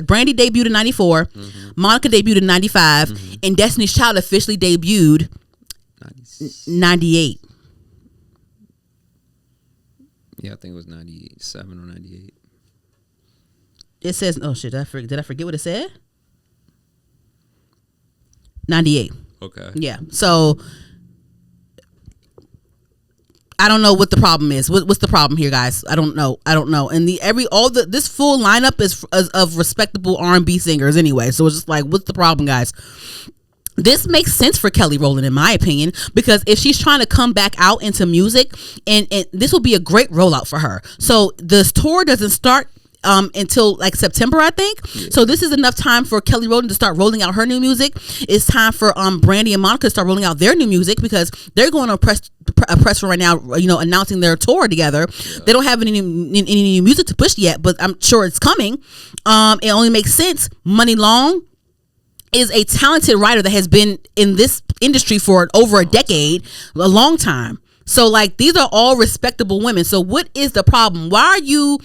Brandy debuted in 94. Mm-hmm. Monica debuted in 95. Mm-hmm. And Destiny's Child officially debuted 98. Yeah, I think it was 97 or 98. It says, oh shit, did I forget what it said? 98. Okay. Yeah. So I don't know what the problem is. What's the problem here, guys? I don't know. And this full lineup is of respectable R&B singers anyway. So it's just like, what's the problem, guys? This makes sense for Kelly Rowland, in my opinion, because if she's trying to come back out into music, and this will be a great rollout for her. So this tour doesn't start until like September, I think. Yeah. So this is enough time for Kelly Rowland to start rolling out her new music. It's time for Brandy and Monica to start rolling out their new music, because they're going on a press run right now, announcing their tour together. Yeah. They don't have any new music to push yet, but I'm sure it's coming. It only makes sense. Money Long is a talented writer that has been in this industry for over a decade, a long time. So like, these are all respectable women. So what is the problem? Why are you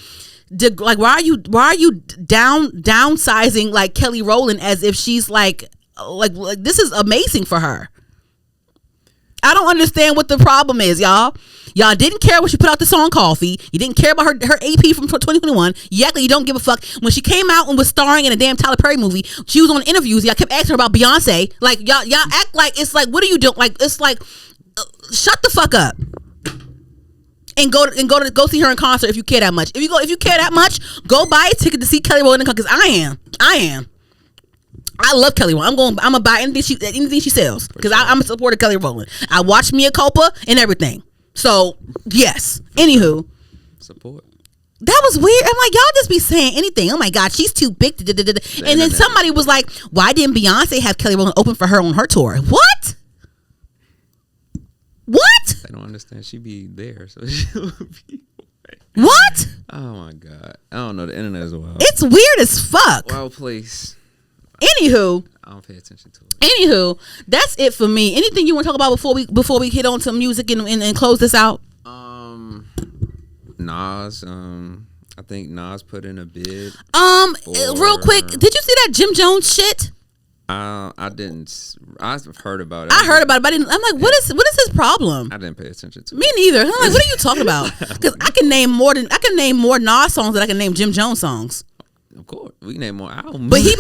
downsizing like Kelly Rowland as if she's like this is amazing for her? I don't understand what the problem is, y'all. Y'all didn't care when she put out the song Coffee. You didn't care about her AP from 2021. You act like you don't give a fuck. When she came out and was starring in a damn Tyler Perry movie, she was on interviews. Y'all kept asking her about Beyonce. Like, y'all act like it's like, what are you doing? Like, it's like, shut the fuck up. And go see her in concert if you care that much. If you care that much, go buy a ticket to see Kelly Rowland, because I am. I love Kelly Rowland. I'm gonna buy anything she sells, because I'm a supporter of Kelly Rowland. I watch Mia Culpa and everything. So yes. Anywho, support. That was weird. I'm like, y'all just be saying anything. Oh my God, she's too big. And then somebody was like, why didn't Beyonce have Kelly Rowland open for her on her tour? What? They don't understand. She be there, so she'll be away. What? Oh my God. I don't know. The internet is wild. It's weird as fuck. Wild place. Anywho, I don't pay attention to it. Anywho, that's it for me. Anything you want to talk about before we hit on some music and close this out? Nas. I think Nas put in a bid. Real quick, did you see that Jim Jones shit? I didn't. I've heard about it. I heard about it, but I'm like, what is his problem? I didn't pay attention to it. Me neither. I'm like, what are you talking about? Because I can name more Nas songs than I can name Jim Jones songs. Of course, we can name more albums. But he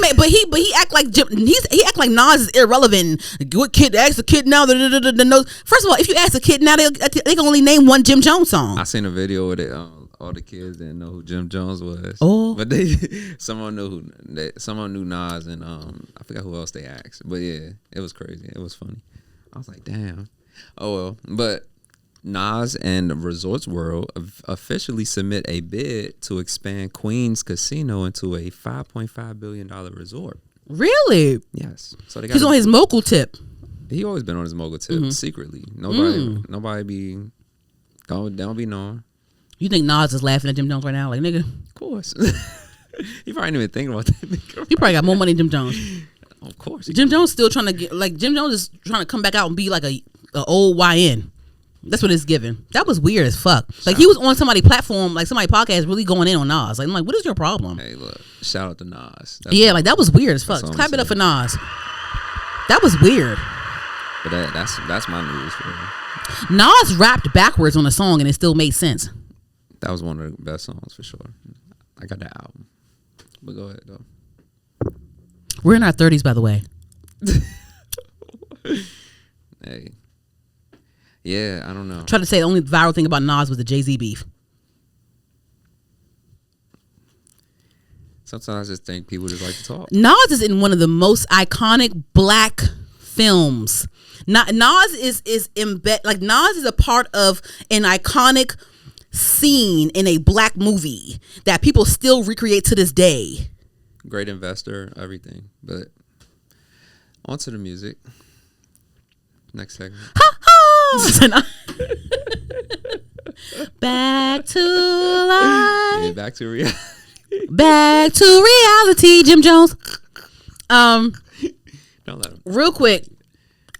act like he act like Nas is irrelevant. What kid ask a kid now? First of all, if you ask a kid now, they can only name one Jim Jones song. I seen a video with it. All the kids didn't know who Jim Jones was. Oh, but someone knew Nas, and I forgot who else they asked. But yeah, it was crazy. It was funny. I was like, damn. Oh well, but Nas and Resorts World officially submit a bid to expand Queens Casino into a $5.5 billion resort. Really? Yes. So they got he's on his mogul tip. He always been on his mogul tip secretly. Nobody be don't be knowing. You think Nas is laughing at Jim Jones right now? Like, nigga. Of course. He probably didn't even think about that nigga. He probably got more money than Jim Jones. Of course. Jim Jones still trying to get, like, Jim Jones is trying to come back out and be like a old YN. That's what it's giving. That was weird as fuck. Like, he was on somebody's platform, like somebody's podcast, really going in on Nas. Like, I'm like, what is your problem? Hey, look, shout out to Nas. Like, that was weird as fuck. Clap it up for Nas. That was weird. But that's my news for him. Nas rapped backwards on a song and it still made sense. That was one of the best songs for sure. I got that album. But go ahead though. We're in our 30s, by the way. Hey. Yeah, I don't know. Try to say the only viral thing about Nas was the Jay-Z beef. Sometimes I just think people just like to talk. Nas is in one of the most iconic black films. Nas is like, Nas is a part of an iconic scene in a black movie that people still recreate to this day. Great investor, everything. But on to the music. Next segment. Back to life. Yeah, back to reality. Back to reality, Jim Jones. Don't let him. Real quick,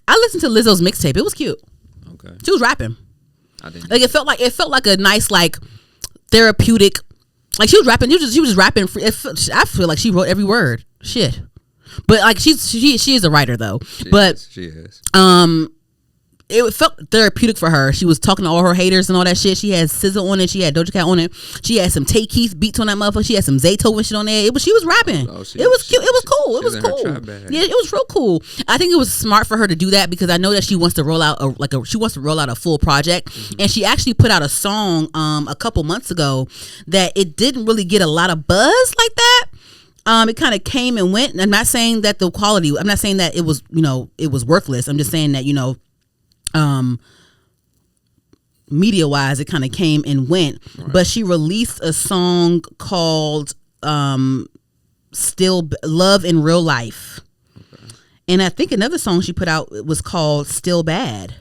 I listened to Lizzo's mixtape. It was cute. Okay. She was rapping. I didn't. Like, it felt like a nice, like, therapeutic. Like, she was rapping. She was just rapping. I feel like she wrote every word. Shit. But like, she is a writer though. She is. It felt therapeutic for her. She was talking to all her haters and all that shit. She had SZA on it. She had Doja Cat on it. She had some Tay Keith beats on that motherfucker. She had some Zaytoven shit on there. She was rapping. It was cute. It was cool. It was cool. Yeah, it was real cool. I think it was smart for her to do that because I know that she wants to roll out a full project. And she actually put out a song a couple months ago that it didn't really get a lot of buzz like that. It kind of came and went. I'm not saying that the quality. I'm not saying that it was it was worthless. I'm just saying that media wise it kind of came and went. Right. But she released a song called Still Love in Real Life. Okay. And I think another song she put out was called Still Bad.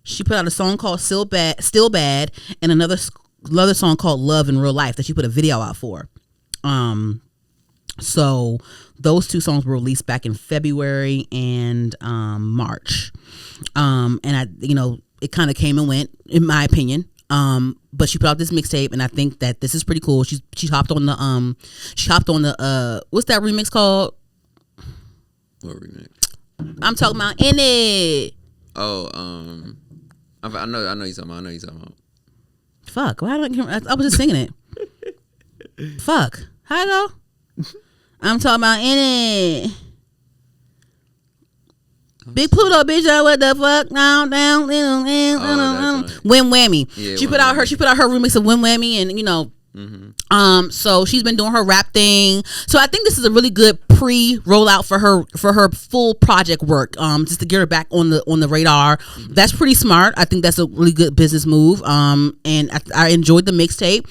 She put out a song called Still Bad and another song called Love in Real Life that she put a video out for. So those two songs were released back in February and March. And I, it kind of came and went, in my opinion. But she put out this mixtape, and I think that this is pretty cool. She hopped on the what's that remix called? What remix? I'm talking about In It. Oh, I know you're talking about. Fuck. Why don't I was just singing it. Fuck. How I go? I'm talking about In It. Big Pluto, bitch, what the fuck? Down. Win Whammy. Yeah, she put out her remix of Win Whammy, and so she's been doing her rap thing. So I think this is a really good pre-rollout for her full project work. Just to get her back on the radar. That's pretty smart. I think that's a really good business move. And I enjoyed the mixtape.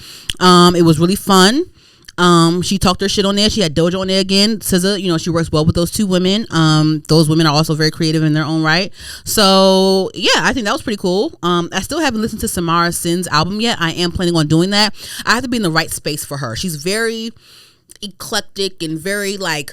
It was really fun. She talked her shit on there. She had Doja on there again. SZA, she works well with those two women. Those women are also very creative in their own right. So yeah, I think that was pretty cool. I still haven't listened to Samara Sin's album yet. I am planning on doing that. I have to be in the right space for her. She's very eclectic and very like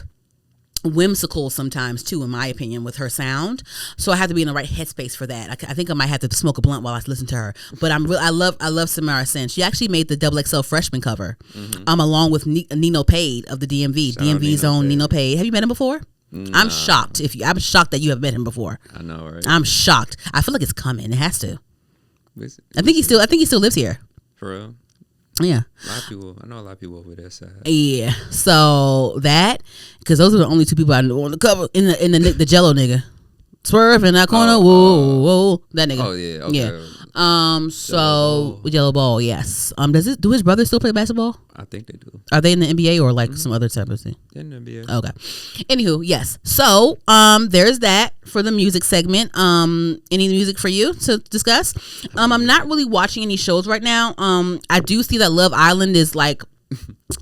whimsical sometimes too, in my opinion, with her sound. So I have to be in the right headspace for that. I think I might have to smoke a blunt while I listen to her. But I love Samara Sin. She actually made the XXL freshman cover, along with Nino Pade of the DMV. DMV's own Nino Pade. Have you met him before? No. I'm shocked that you have met him before. I know, right? I'm shocked. I feel like it's coming. It has to. I think he still lives here. For real? Yeah. I know a lot of people over there sad. Yeah. So that, because those are the only two people I know on the cover in the Jello nigga. Swerve in that corner, whoa, that nigga. Oh yeah, okay. Yeah. So Jello Ball, yes. Do his brothers still play basketball? I think they do. Are they in the NBA or like some other type of thing? They're in the NBA. Okay. Anywho, yes. So there's that for the music segment. Any music for you to discuss? I'm not really watching any shows right now. I do see that Love Island is like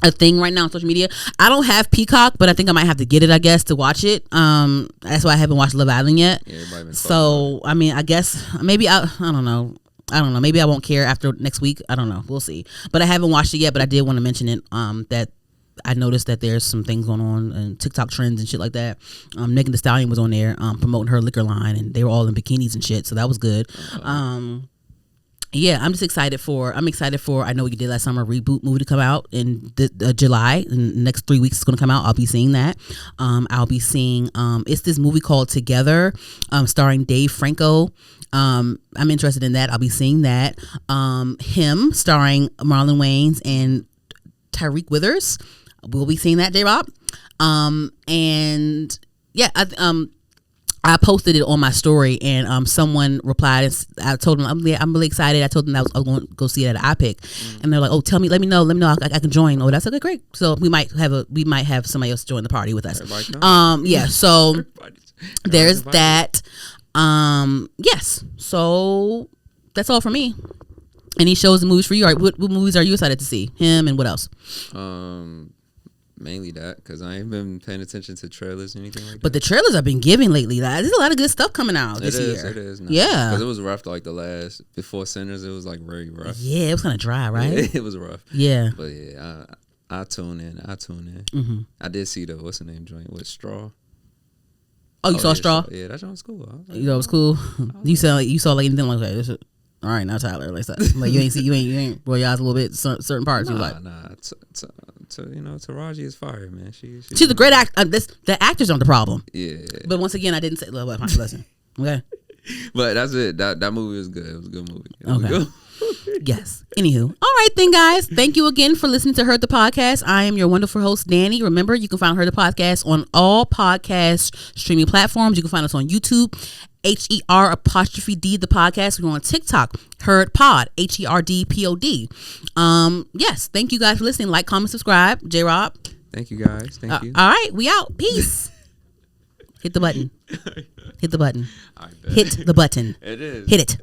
a thing right now on social media. I don't have Peacock, but I think I might have to get it, I guess, to watch it. That's why I haven't watched Love Island yet. Yeah, so I mean, I guess maybe I don't know. Maybe I won't care after next week. I don't know. We'll see. But I haven't watched it yet. But I did want to mention it. That I noticed that there's some things going on and TikTok trends and shit like that. Megan Thee Stallion was on there promoting her liquor line, and they were all in bikinis and shit. So that was good. Yeah, I'm excited for I Know What You Did Last Summer reboot movie to come out in July. In the next 3 weeks it's going to come out. I'll be seeing that. I'll be seeing it's this movie called Together, starring Dave Franco. I'm interested in that. I'll be seeing that. Him starring Marlon Wayans and Tyreek Withers. We'll be seeing that, J-Rob. And yeah, I posted it on my story, and someone replied. And I told them I'm really excited. I told them I was going to go see it at IPIC, and they're like, "Oh, let me know. I can join." Oh, that's okay, great. So we might have somebody else join the party with us. Yeah. So there's that. Yes. So that's all for me. Any shows and movies for you? All right, what movies are you excited to see? Him and what else? Mainly that, because I ain't been paying attention to trailers or anything like that. But the trailers I've been giving lately, there's a lot of good stuff coming out this year. It is. Nice. Yeah. Because it was rough, like the last, before Sinners, it was like very rough. Yeah, it was kind of dry, right? Yeah, it was rough. Yeah. But yeah, I tune in. Mm-hmm. I did see the, what's the name joint with Straw. Oh, you saw Straw? Yeah, that joint's cool. Like, you know, it was cool. You saw like anything like that. All right, now Tyler, like that. Like you ain't roll your eyes a little bit. Certain parts, you like. Taraji is fire, man. She's a great actor. The actors aren't the problem. Yeah. But once again, I didn't say. Listen, okay. But that's it. That movie was good. It was a good movie. Okay. Yes. Anywho, all right then, guys. Thank you again for listening to Heard the Podcast. I am your wonderful host, Danny. Remember, you can find Heard the Podcast on all podcast streaming platforms. You can find us on YouTube, HER_D the podcast. We're on TikTok, Heard Pod, HERDPOD. Yes. Thank you guys for listening. Like, comment, subscribe. J-Rob. Thank you guys. Thank you. All right, we out. Peace. Hit the button. Hit the button. Hit the button. It is. Hit it.